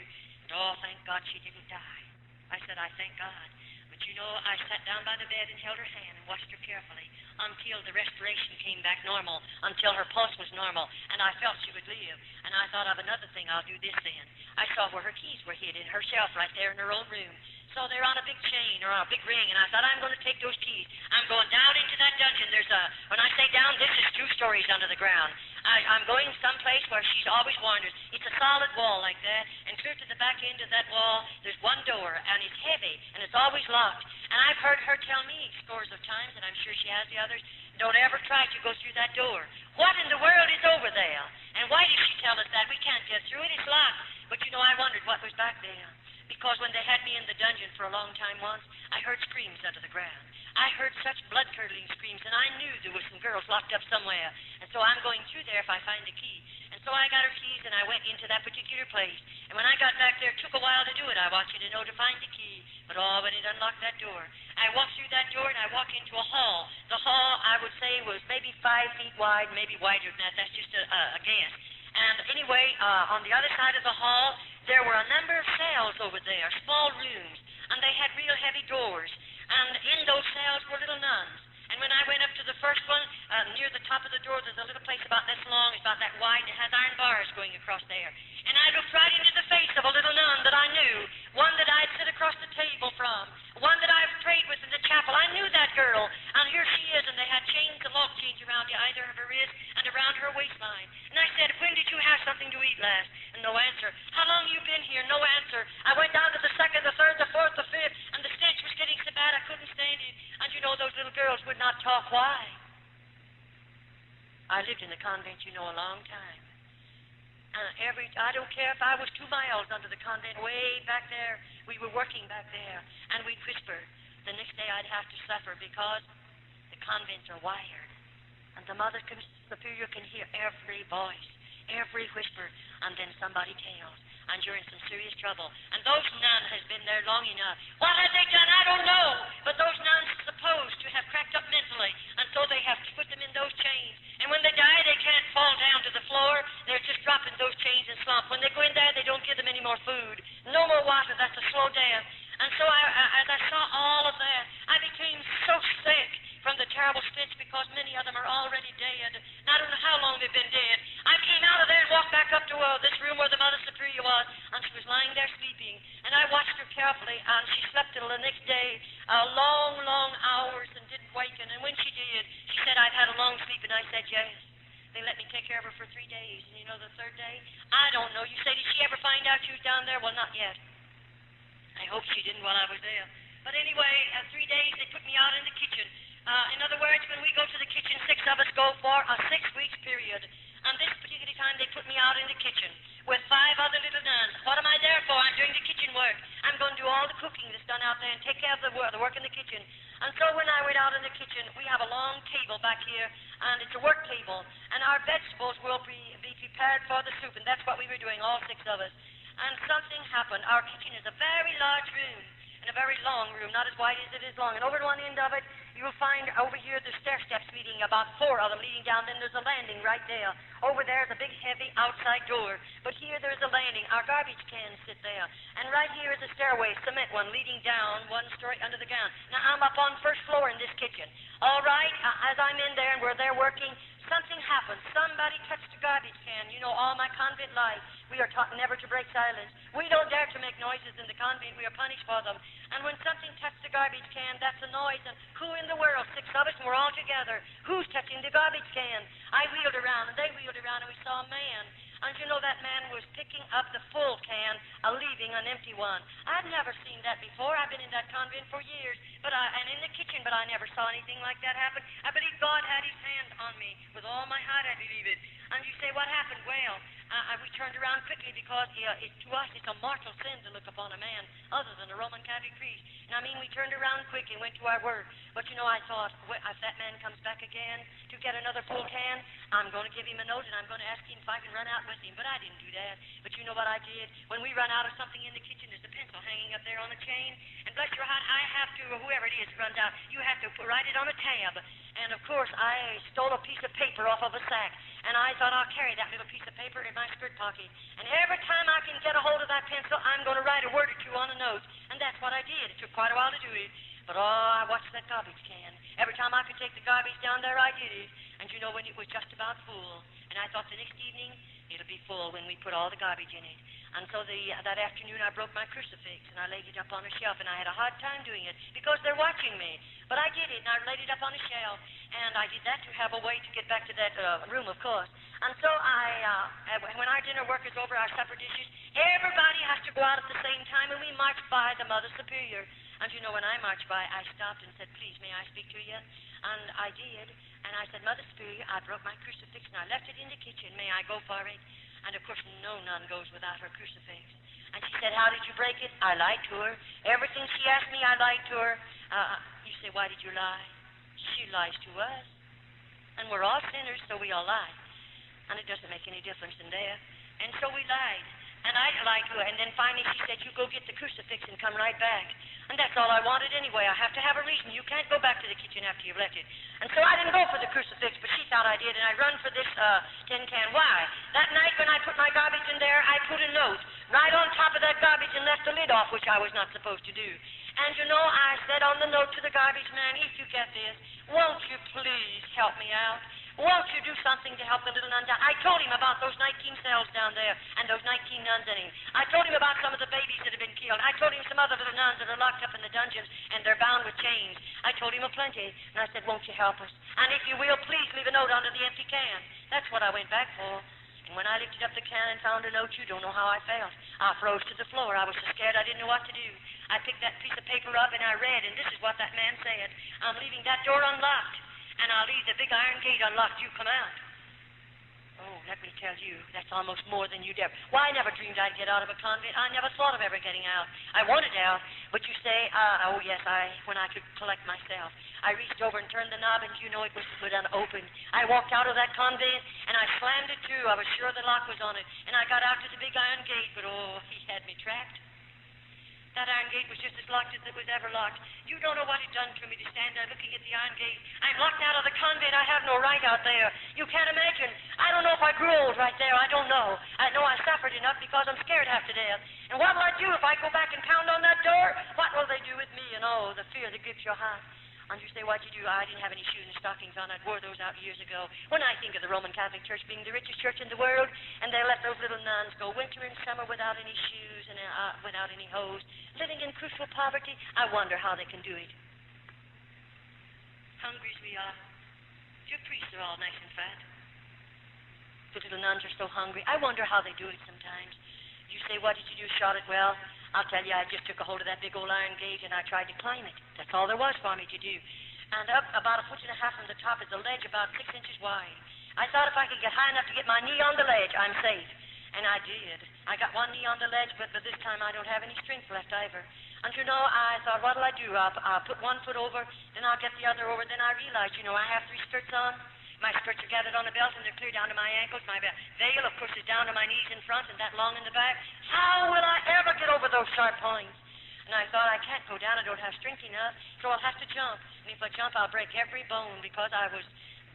And oh, thank God she didn't die. I said, I thank God. But you know, I sat down by the bed and held her hand and watched her carefully until the respiration came back normal, until her pulse was normal, and I felt she would live. And I thought of another thing. I'll do this then. I saw where her keys were hid in her shelf right there in her own room. So they're on a big chain or on a big ring, and I thought, I'm going to take those keys. I'm going down into that dungeon. When I say down, this is 2 stories under the ground. I'm going someplace where she's always warned us. It's a solid wall like that, and clear to the back end of that wall, there's one door, and it's heavy, and it's always locked. And I've heard her tell me scores of times, and I'm sure she has the others, don't ever try to go through that door. What in the world is over there? And why did she tell us that? We can't get through it. It's locked. But you know, I wondered what was back there. Because when they had me in the dungeon for a long time once, I heard screams under the ground. I heard such blood-curdling screams, and I knew there were some girls locked up somewhere. And so I'm going through there if I find a key. And so I got her keys, and I went into that particular place. And when I got back there, it took a while to do it. I want you to know, to find the key. But when it unlocked that door, I walked through that door, and I walked into a hall. The hall, I would say, was maybe 5 feet wide, maybe wider than that. That's just a guess. And anyway, on the other side of the hall, there were a number of cells over there, small rooms, and they had real heavy doors. And in those cells were little nuns. And when I went up to the first one, near the top of the door, there's a little place about this long, it's about that wide, and it has iron bars going across there. And I looked right into the face of a little nun that I knew, one that I'd sit across the table from, one that I've prayed with in the chapel. I knew that girl, and here she is, and they had chains, the lock chains around either of her wrist and around her waistline. And I said, when did you have something to eat last? And no answer. How long you been here? No answer. I went down to the 2nd, the 3rd, the 4th, the 5th, and the stench was getting so bad I couldn't stand it. And you know, those little girls would not talk. Why? I lived in the convent, you know, a long time. I don't care if I was 2 miles under the convent, way back there. We were working back there, and we'd whisper. The next day I'd have to suffer because the convents are wired, and the Mother Superior can hear every voice, every whisper, and then somebody tells, and you're in some serious trouble. And those nuns has been there long enough. What have they done? I don't know. But those nuns are supposed to have cracked up mentally, and so they have to put them in those chains. And when they die, they can't fall down to the floor. They're just dropping those chains and slump. When they go in there, they don't give them any more food. No more water. That's a slow death. And so as I saw all of that, I became so sick from the terrible stench because many of them are already dead. And I don't know how long they've been dead. I came out of there and walked back up to this room where the Mother Superior was, and she was lying there sleeping. And I watched her carefully, and she slept till the next day, long, long hours, and didn't waken. And when she did, she said, I've had a long sleep, and I said, yes. They let me take care of her for 3 days. And you know the third day? I don't know. You say, did she ever find out you was down there? Well, not yet. I hope she didn't while I was there. But anyway, 3 days, they put me out in the kitchen. In other words, when we go to the kitchen, 6 of us go for a 6-week period. On this particular time, they put me out in the kitchen with 5 other little nuns. What am I there for? I'm doing the kitchen work. I'm going to do all the cooking that's done out there and take care of the work in the kitchen. And so when I went out in the kitchen, we have a long table back here, and it's a work table. And our vegetables will be prepared for the soup, and that's what we were doing, all 6 of us. And something happened. Our kitchen is a very large room, and a very long room, not as wide as it is long. And over at one end of it, you'll find over here the stair steps leading, about 4 of them leading down. Then there's a landing right there. Over there is a big, heavy outside door. But here there's a landing. Our garbage cans sit there. And right here is a stairway, cement one, leading down 1 story under the ground. Now, I'm up on 1st floor in this kitchen. All right, as I'm in there and we're there working, something happened. Somebody touched a garbage can. You know, all my convent life, we are taught never to break silence. We don't dare to make noises in the convent. We are punished for them. And when something touched the garbage can, that's a noise. And who in the world? 6 of us, and we're all together. Who's touching the garbage can? I wheeled around, and they wheeled around, and we saw a man. And you know, that man was picking up the full can, leaving an empty one. I've never seen that before. I've been in that convent for years, and in the kitchen, but I never saw anything like that happen. I believe God had his hand on me. With all my heart, I believe it. And you say, what happened? Well, we turned around quickly because to us it's a mortal sin to look upon a man other than a Roman Catholic priest. And I mean, we turned around quick and went to our work. But you know, I thought, if that man comes back again to get another full can, I'm going to give him a note and I'm going to ask him if I can run out with him. But I didn't do that. But you know what I did? When we run out of something in the kitchen, there's a pencil hanging up there on a chain. And bless your heart, I have to, or whoever it is runs out, you have to write it on a tab. And of course, I stole a piece of paper off of a sack. And I thought I'll carry that little piece of paper in my skirt pocket. And every time I can get a hold of that pencil, I'm going to write a word or 2 on a note. And that's what I did. It took quite a while to do it. But I watched that garbage can. Every time I could take the garbage down there, I did it. And you know, when it was just about full, and I thought the next evening, it'll be full when we put all the garbage in it. And so that afternoon, I broke my crucifix, and I laid it up on a shelf, and I had a hard time doing it because they're watching me. But I did it, and I laid it up on a shelf, and I did that to have a way to get back to that room, of course. And so when our dinner work is over, our supper dishes, everybody has to go out at the same time, and we march by the Mother Superior. And you know, when I marched by, I stopped and said, please, may I speak to you? And I did. And I said, Mother Superior, I broke my crucifix, and I left it in the kitchen. May I go for it? And, of course, no nun goes without her crucifix. And she said, how did you break it? I lied to her. Everything she asked me, I lied to her. You say, why did you lie? She lies to us. And we're all sinners, so we all lie. And it doesn't make any difference in there. And so we lied. And I lied to her. And then finally she said, you go get the crucifix and come right back. And that's all I wanted anyway. I have to have a reason. You can't go back to the kitchen after you've left it. And so I didn't go for the crucifix, but she thought I did, and I run for this tin can. Why? That night when I put my garbage in there, I put a note right on top of that garbage and left the lid off, which I was not supposed to do. And you know, I said on the note to the garbage man, if you get this, won't you please help me out? Won't you do something to help the little nun down? I told him about those 19 cells down there and those 19 nuns in him. I told him about some of the babies that have been killed. I told him some other little nuns that are locked up in the dungeons and they're bound with chains. I told him a plenty. And I said, won't you help us? And if you will, please leave a note under the empty can. That's what I went back for. And when I lifted up the can and found a note, you don't know how I felt. I froze to the floor. I was so scared I didn't know what to do. I picked that piece of paper up and I read, and this is what that man said. I'm leaving that door unlocked. And I'll leave the big iron gate unlocked. You come out. Oh, let me tell you, that's almost more than you'd ever. Why, I never dreamed I'd get out of a convent. I never thought of ever getting out. I wanted out, but you say, oh yes, when I could collect myself. I reached over and turned the knob, and you know it was unopened. I walked out of that convent, and I slammed it to. I was sure the lock was on it. And I got out to the big iron gate, but oh, he had me trapped. That iron gate was just as locked as it was ever locked. You don't know what it done to me to stand there looking at the iron gate. I'm locked out of the convent. I have no right out there. You can't imagine. I don't know if I grew old right there. I don't know. I know I suffered enough because I'm scared half to death. And what will I do if I go back and pound on that door? What will they do with me? And oh, the fear that grips your heart. And you say, what'd you do? I didn't have any shoes and stockings on. I'd wore those out years ago. When I think of the Roman Catholic Church being the richest church in the world, and they let those little nuns go winter and summer without any shoes and without any hose, living in crucial poverty, I wonder how they can do it. Hungry as we are. Your priests are all nice and fat. The little nuns are so hungry. I wonder how they do it sometimes. You say, what did you do? Shot it well? I'll tell you, I just took a hold of that big old iron gate and I tried to climb it. That's all there was for me to do. And up about 1.5 feet from the top is a ledge about 6 inches wide. I thought if I could get high enough to get my knee on the ledge, I'm safe. And I did. I got one knee on the ledge, but this time I don't have any strength left either. And you know, I thought, what'll I do? I'll put one foot over, then I'll get the other over. Then I realized, you know, I have 3 skirts on. My skirts are gathered on the belt, and they're clear down to my ankles. My veil, of course, is down to my knees in front and that long in the back. How will I ever get over those sharp points? And I thought, I can't go down. I don't have strength enough, so I'll have to jump. And if I jump, I'll break every bone because I was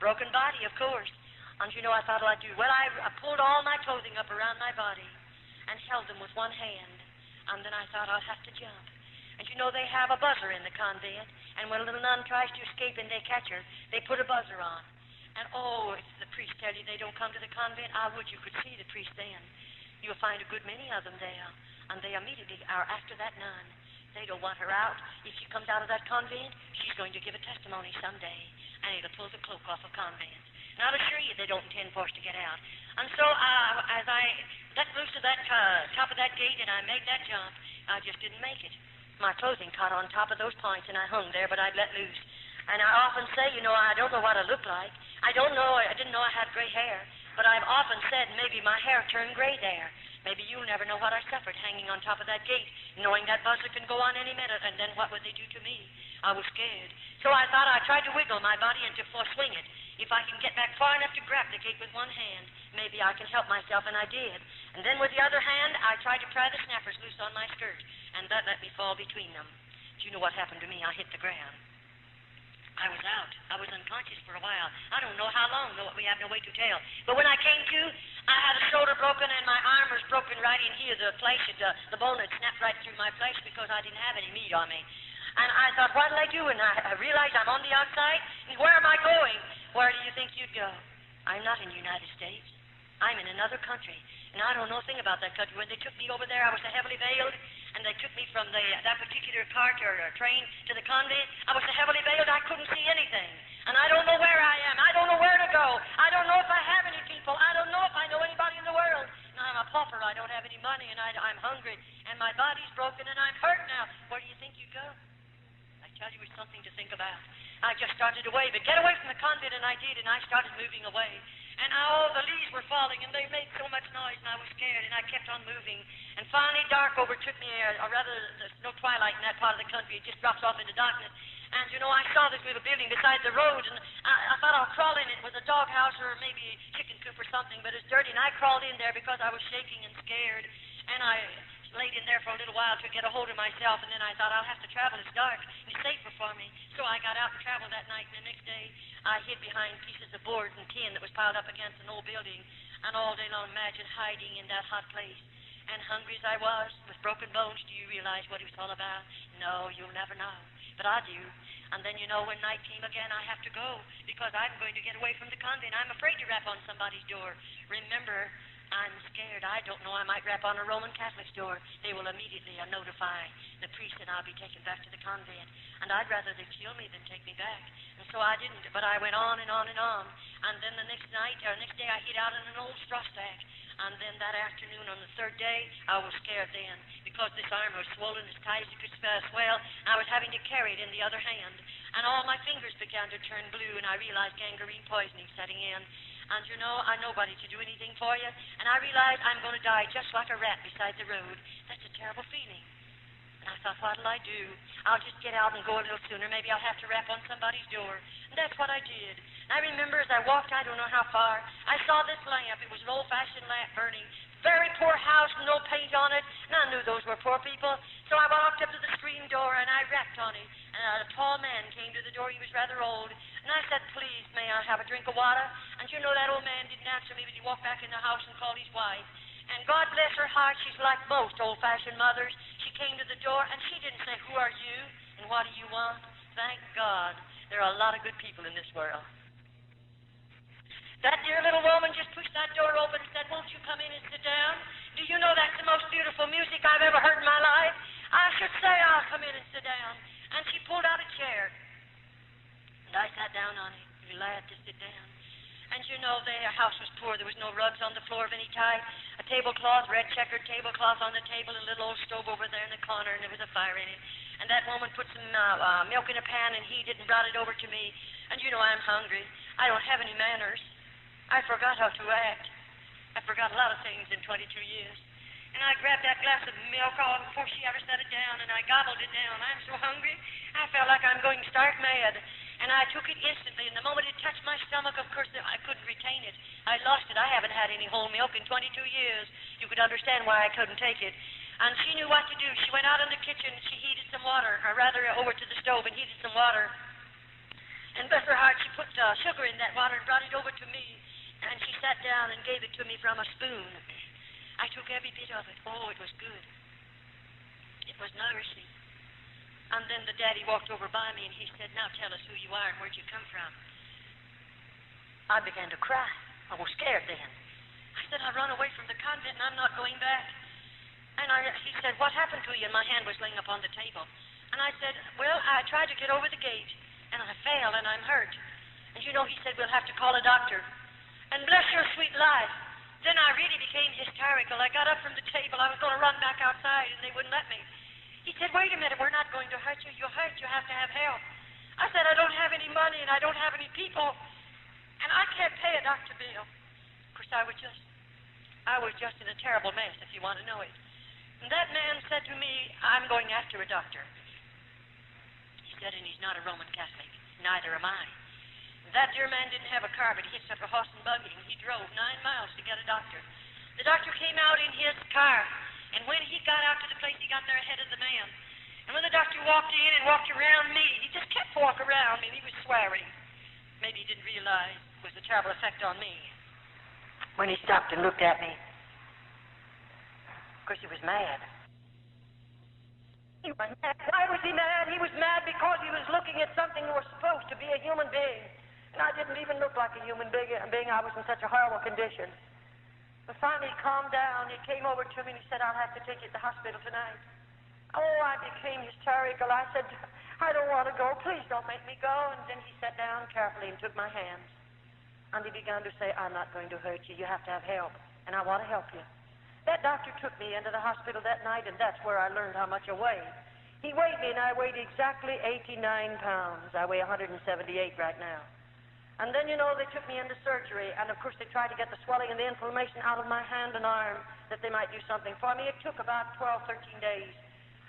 broken body, of course. And you know, I thought, what I'd do? Well, I pulled all my clothing up around my body and held them with one hand. And then I thought, I'll have to jump. And you know, they have a buzzer in the convent. And when a little nun tries to escape and they catch her, they put a buzzer on. And oh, if the priest tell you they don't come to the convent, I would you could see the priest then. You'll find a good many of them there. And they immediately are after that nun. They don't want her out. If she comes out of that convent, she's going to give a testimony someday. And it'll pull the cloak off a convent. And I'll assure you they don't intend for us to get out. And so as I let loose of that top of that gate and I made that jump, I just didn't make it. My clothing caught on top of those points and I hung there, but I'd let loose. And I often say, you know, I don't know what I look like. I didn't know I had gray hair, but I've often said maybe my hair turned gray there. Maybe you'll never know what I suffered hanging on top of that gate, knowing that buzzer can go on any minute, and then what would they do to me? I was scared. So I thought I tried to wiggle my body and to swing it. If I can get back far enough to grab the gate with one hand, maybe I can help myself, and I did. And then with the other hand, I tried to pry the snappers loose on my skirt, and that let me fall between them. Do you know what happened to me? I hit the ground. I was out. I was unconscious for a while. I don't know how long, though we have no way to tell. But when I came to, I had a shoulder broken and my arm was broken right in here. The bone had snapped right through my flesh because I didn't have any meat on me. And I thought, what'll I do? And I realized I'm on the outside. And where am I going? Where do you think you'd go? I'm not in the United States. I'm in another country. And I don't know a thing about that country. When they took me over there, I was so heavily veiled. And they took me from that particular cart or train to the convent. I was so heavily veiled I couldn't see anything. And I don't know where I am. I don't know where to go. I don't know if I have any people. I don't know if I know anybody in the world. And I'm a pauper. I don't have any money, and I'm hungry. And my body's broken, and I'm hurt now. Where do you think you go? I tell you, it's something to think about. I just started away, but get away from the convent, and I did, and I started moving away. And all the leaves were falling, and they made so much noise, and I was scared, and I kept on moving. And finally, dark overtook me, or rather, there's no twilight in that part of the country. It just drops off into darkness. And, you know, I saw this little building beside the road, and I thought I'll crawl in. It was a doghouse or maybe a chicken coop or something, but it's dirty, and I crawled in there because I was shaking and scared. And I laid in there for a little while to get a hold of myself, and then I thought, I'll have to travel. It's dark. It's safer for me. So I got out and traveled that night, and the next day I hid behind pieces of board and tin that was piled up against an old building, and all day long imagine hiding in that hot place. And hungry as I was, with broken bones, do you realize what it was all about? No, you'll never know. But I do. And then, you know, when night came again, I have to go, because I'm going to get away from the convent. I'm afraid to rap on somebody's door. Remember, I'm scared. I don't know. I might rap on a Roman Catholic's door. They will immediately notify the priest, and I'll be taken back to the convent. And I'd rather they kill me than take me back. And so I didn't. But I went on and on and on. And then the next day, I hid out in an old straw stack. And then that afternoon, on the third day, I was scared then, because this arm was swollen as tight as it could swell. I was having to carry it in the other hand. And all my fingers began to turn blue, and I realized gangrene poisoning setting in. And, you know, I'm nobody to do anything for you. And I realized I'm going to die just like a rat beside the road. That's a terrible feeling. And I thought, what'll I do? I'll just get out and go a little sooner. Maybe I'll have to rap on somebody's door. And that's what I did. And I remember as I walked, I don't know how far, I saw this lamp. It was an old-fashioned lamp burning. Very poor house, no paint on it. And I knew those were poor people. So I walked up to the screen door, and I rapped on it. And a tall man came to the door. He was rather old. And I said, please, may I have a drink of water? And you know, that old man didn't answer me, but he walked back in the house and called his wife. And God bless her heart, she's like most old-fashioned mothers. She came to the door, and she didn't say, who are you, and what do you want? Thank God. There are a lot of good people in this world. That dear little woman just pushed that door open and said, won't you come in and sit down? Do you know that's the most beautiful music I've ever heard in my life? I should say I'll come in and sit down. And she pulled out a chair. And I sat down on it, glad to sit down. And you know, their house was poor. floor. There was no rugs on the floor of any type. A tablecloth, red checkered tablecloth on the table, a little old stove over there in the corner, and there was a fire in it. And that woman put some milk in a pan and heated and brought it over to me. And you know I'm hungry. I don't have any manners. I forgot how to act. I forgot a lot of things in 22 years. And I grabbed that glass of milk all before she ever set it down, and I gobbled it down. I'm so hungry, I felt like I'm going stark mad. And I took it instantly, and the moment it touched my stomach, of course, I couldn't retain it. I lost it. I haven't had any whole milk in 22 years. You could understand why I couldn't take it. And she knew what to do. She went out in the kitchen, and she heated some water, or rather over to the stove and heated some water. And bless her heart, she put sugar in that water and brought it over to me. And she sat down and gave it to me from a spoon. I took every bit of it. Oh, it was good. It was nourishing. And then the daddy walked over by me and he said, now tell us who you are and where'd you come from. I began to cry. I was scared then. I said, I run away from the convent and I'm not going back. And he said, what happened to you? And my hand was laying upon the table. And I said, well, I tried to get over the gate and I failed and I'm hurt. And you know, he said, we'll have to call a doctor. And bless your sweet life. Then I really became hysterical. I got up from the table. I was going to run back outside, and they wouldn't let me. He said, wait a minute, we're not going to hurt you. You're hurt. You have to have help. I said, I don't have any money, and I don't have any people, and I can't pay a doctor bill. Of course, I was just in a terrible mess, if you want to know it. And that man said to me, I'm going after a doctor. He said, and he's not a Roman Catholic. Neither am I. That dear man didn't have a car, but he hitched up a horse and buggy, and he drove 9 miles to get a doctor. The doctor came out in his car, and when he got out to the place, he got there ahead of the man. And when the doctor walked in and walked around me, he just kept walking around me, and he was swearing. Maybe he didn't realize it was a terrible effect on me. When he stopped and looked at me, of course, he was mad. He was mad. Why was he mad? He was mad because he was looking at something that was supposed to be a human being. And I didn't even look like a human being. I was in such a horrible condition. But finally he calmed down. He came over to me and he said, I'll have to take you to the hospital tonight. Oh, I became hysterical. I said, I don't want to go. Please don't make me go. And then he sat down carefully and took my hands. And he began to say, I'm not going to hurt you. You have to have help. And I want to help you. That doctor took me into the hospital that night, and that's where I learned how much I weighed. He weighed me, and I weighed exactly 89 pounds. I weigh 178 right now. And then, you know, they took me into surgery, and of course they tried to get the swelling and the inflammation out of my hand and arm, that they might do something for me. It took about 12, 13 days.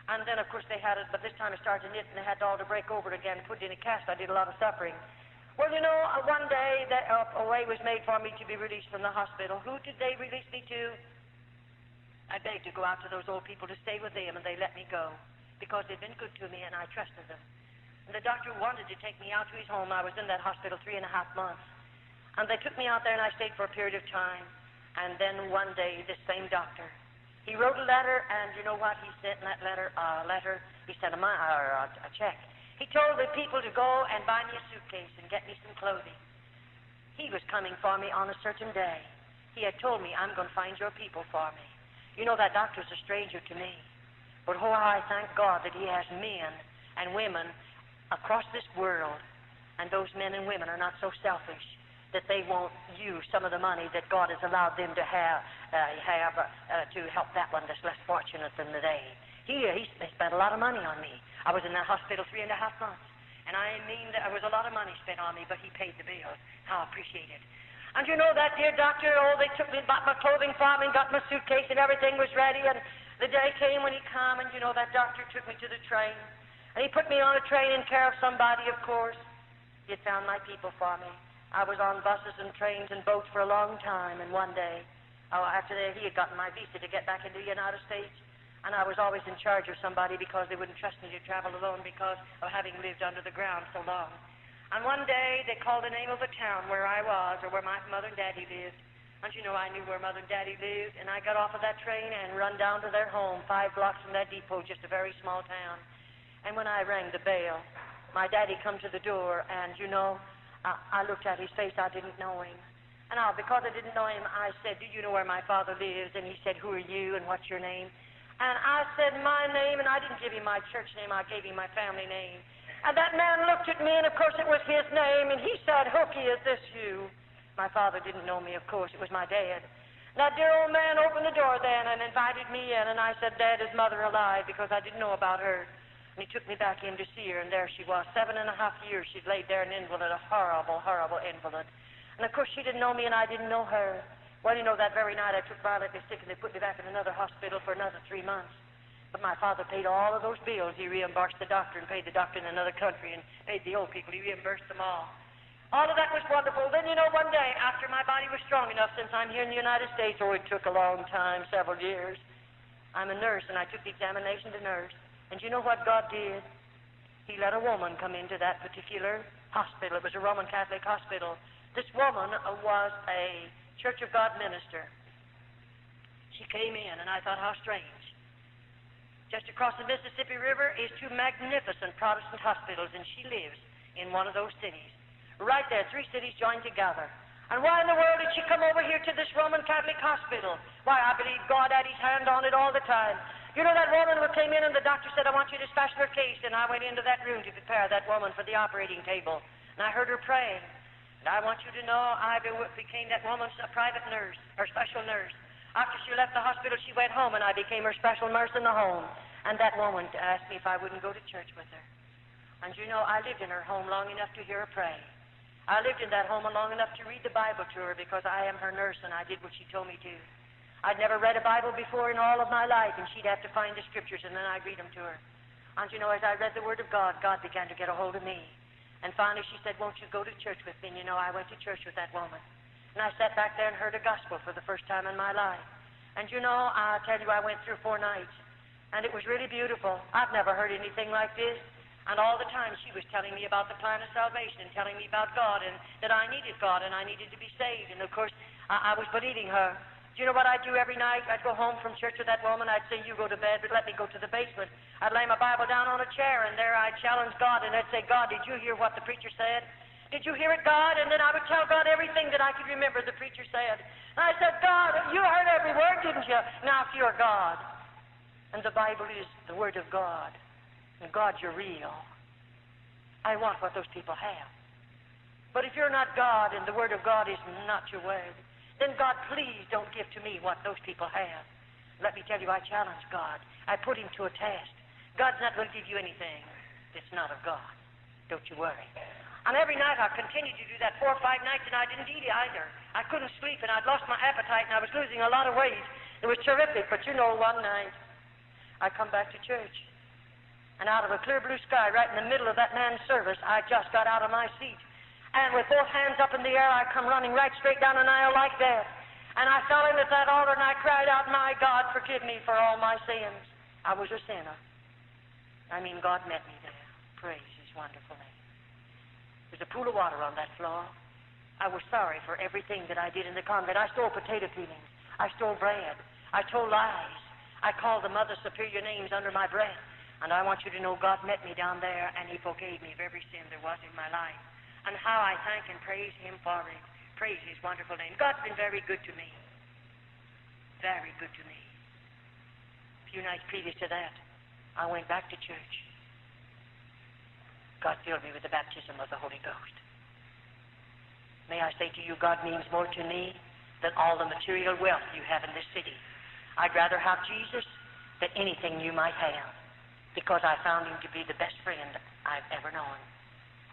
And then, of course, they had it, but this time it started to knit, and they had it all to break over it again, put it in a cast. I did a lot of suffering. Well, you know, one day a way was made for me to be released from the hospital. Who did they release me to? I begged to go out to those old people to stay with them, and they let me go because they'd been good to me, and I trusted them. And the doctor wanted to take me out to his home. I was in that hospital 3.5 months. And they took me out there, and I stayed for a period of time. And then one day, this same doctor, he wrote a letter, and you know what he sent in that letter? He sent a check. He told the people to go and buy me a suitcase and get me some clothing. He was coming for me on a certain day. He had told me, I'm going to find your people for me. You know, that doctor's a stranger to me. But oh, I thank God that he has men and women across this world, and those men and women are not so selfish that they won't use some of the money that God has allowed them to have to help that one that's less fortunate than they. He spent a lot of money on me. I was in that hospital 3.5 months, and I mean there was a lot of money spent on me, but he paid the bill. How I appreciate it. And you know that dear doctor, they took me, bought my clothing from me, and got my suitcase, and everything was ready, and the day came when he came, and you know that doctor took me to the train. And he put me on a train in care of somebody, of course. He had found my people for me. I was on buses and trains and boats for a long time, and one day, after that, he had gotten my visa to get back into the United States, and I was always in charge of somebody because they wouldn't trust me to travel alone because of having lived under the ground so long. And one day, they called the name of a town where I was, or where my mother and daddy lived. And you know, I knew where Mother and Daddy lived, and I got off of that train and run down to their home, 5 blocks from that depot, just a very small town. And when I rang the bell, my daddy come to the door, and you know, I looked at his face. I didn't know him. And because I didn't know him, I said, do you know where my father lives? And he said, who are you, and what's your name? And I said my name, and I didn't give him my church name. I gave him my family name. And that man looked at me, and of course it was his name, and he said, Hooky, is this you? My father didn't know me, of course. It was my dad. That dear old man opened the door then and invited me in, and I said, Dad, is Mother alive? Because I didn't know about her. And he took me back in to see her, and there she was. 7.5 years she'd laid there an invalid, a horrible, horrible invalid. And, of course, she didn't know me, and I didn't know her. Well, you know, that very night I took violently sick, and they put me back in another hospital for another 3 months. But my father paid all of those bills. He reimbursed the doctor and paid the doctor in another country and paid the old people. He reimbursed them all. All of that was wonderful. Then, you know, one day, after my body was strong enough, since I'm here in the United States, it took a long time, several years, I'm a nurse, and I took the examination to nurse. And you know what God did? He let a woman come into that particular hospital. It was a Roman Catholic hospital. This woman was a Church of God minister. She came in, and I thought, how strange. Just across the Mississippi River is 2 magnificent Protestant hospitals, and she lives in one of those cities. Right there, 3 cities joined together. And why in the world did she come over here to this Roman Catholic hospital? Why, I believe God had his hand on it all the time. You know, that woman who came in and the doctor said, I want you to dispatch her case, and I went into that room to prepare that woman for the operating table. And I heard her praying. And I want you to know I became that woman's private nurse, or special nurse. After she left the hospital, she went home, and I became her special nurse in the home. And that woman asked me if I wouldn't go to church with her. And you know, I lived in her home long enough to hear her pray. I lived in that home long enough to read the Bible to her because I am her nurse and I did what she told me to. I'd never read a Bible before in all of my life, and she'd have to find the scriptures and then I'd read them to her. And you know, as I read the Word of God, God began to get a hold of me. And finally she said, won't you go to church with me? And you know, I went to church with that woman. And I sat back there and heard a gospel for the first time in my life. And you know, I tell you, I went through 4 nights. And it was really beautiful. I've never heard anything like this. And all the time she was telling me about the plan of salvation and telling me about God and that I needed God and I needed to be saved. And, of course, I was believing her. Do you know what I'd do every night? I'd go home from church with that woman. I'd say, you go to bed, but let me go to the basement. I'd lay my Bible down on a chair, and there I'd challenge God, and I'd say, God, did you hear what the preacher said? Did you hear it, God? And then I would tell God everything that I could remember the preacher said. And I said, God, you heard every word, didn't you? Now, if you're God, and the Bible is the Word of God, and God, you're real, I want what those people have. But if you're not God and the Word of God is not your word, then God, please don't give to me what those people have. Let me tell you, I challenge God. I put him to a test. God's not going to give you anything that's not of God. Don't you worry. And every night I continued to do that 4 or 5 nights, and I didn't eat either. I couldn't sleep, and I'd lost my appetite, and I was losing a lot of weight. It was terrific, but you know, one night I come back to church. And out of a clear blue sky, right in the middle of that man's service, I just got out of my seat. And with both hands up in the air, I come running right straight down an aisle like that. And I fell in at that altar and I cried out, my God, forgive me for all my sins. I was a sinner. I mean, God met me there. Praise his wonderful name. There's a pool of water on that floor. I was sorry for everything that I did in the convent. I stole potato peelings. I stole bread. I told lies. I called the Mother Superior names under my breath. And I want you to know God met me down there, and he forgave me of every sin there was in my life. And how I thank and praise him for it. Praise his wonderful name. God's been very good to me. Very good to me. A few nights previous to that, I went back to church. God filled me with the baptism of the Holy Ghost. May I say to you, God means more to me than all the material wealth you have in this city. I'd rather have Jesus than anything you might have, because I found him to be the best friend I've ever known.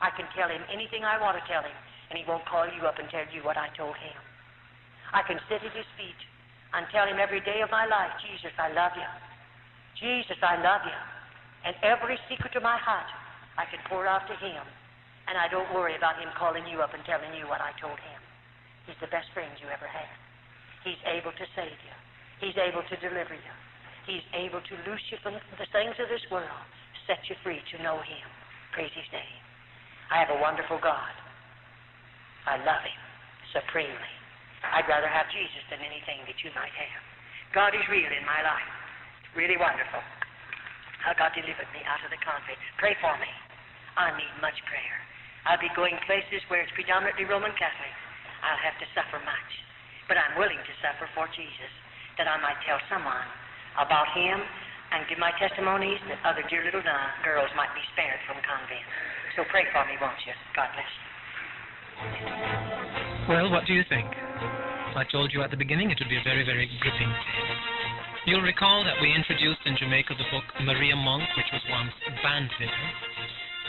I can tell him anything I want to tell him, and he won't call you up and tell you what I told him. I can sit at his feet and tell him every day of my life, Jesus, I love you. Jesus, I love you. And every secret of my heart, I can pour out to him, and I don't worry about him calling you up and telling you what I told him. He's the best friend you ever had. He's able to save you. He's able to deliver you. He's able to loose you from the things of this world, set you free to know him. Praise his name. I have a wonderful God. I love him supremely. I'd rather have Jesus than anything that you might have. God is real in my life. Really wonderful. How God delivered me out of the convent. Pray for me. I need much prayer. I'll be going places where it's predominantly Roman Catholic. I'll have to suffer much. But I'm willing to suffer for Jesus, that I might tell someone about him and give my testimonies that other dear little girls might be spared from convent. So pray for me, won't you? God bless you. Well, what do you think? I told you at the beginning it would be a very, very gripping tape. You'll recall that we introduced in Jamaica the book Maria Monk, which was once Bandleader.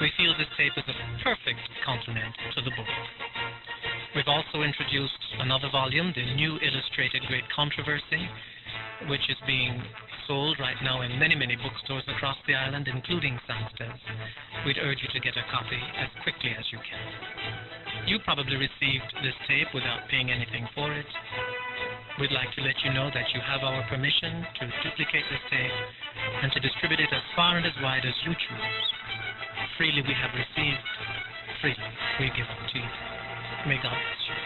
We feel this tape is a perfect complement to the book. We've also introduced another volume, the New Illustrated Great Controversy, which is being sold right now in many, many bookstores across the island, including Sanstead's. We'd urge you to get a copy as quickly as you can. You probably received this tape without paying anything for it. We'd like to let you know that you have our permission to duplicate this tape and to distribute it as far and as wide as you choose. Freely we have received, freely we give it to you. May God bless you.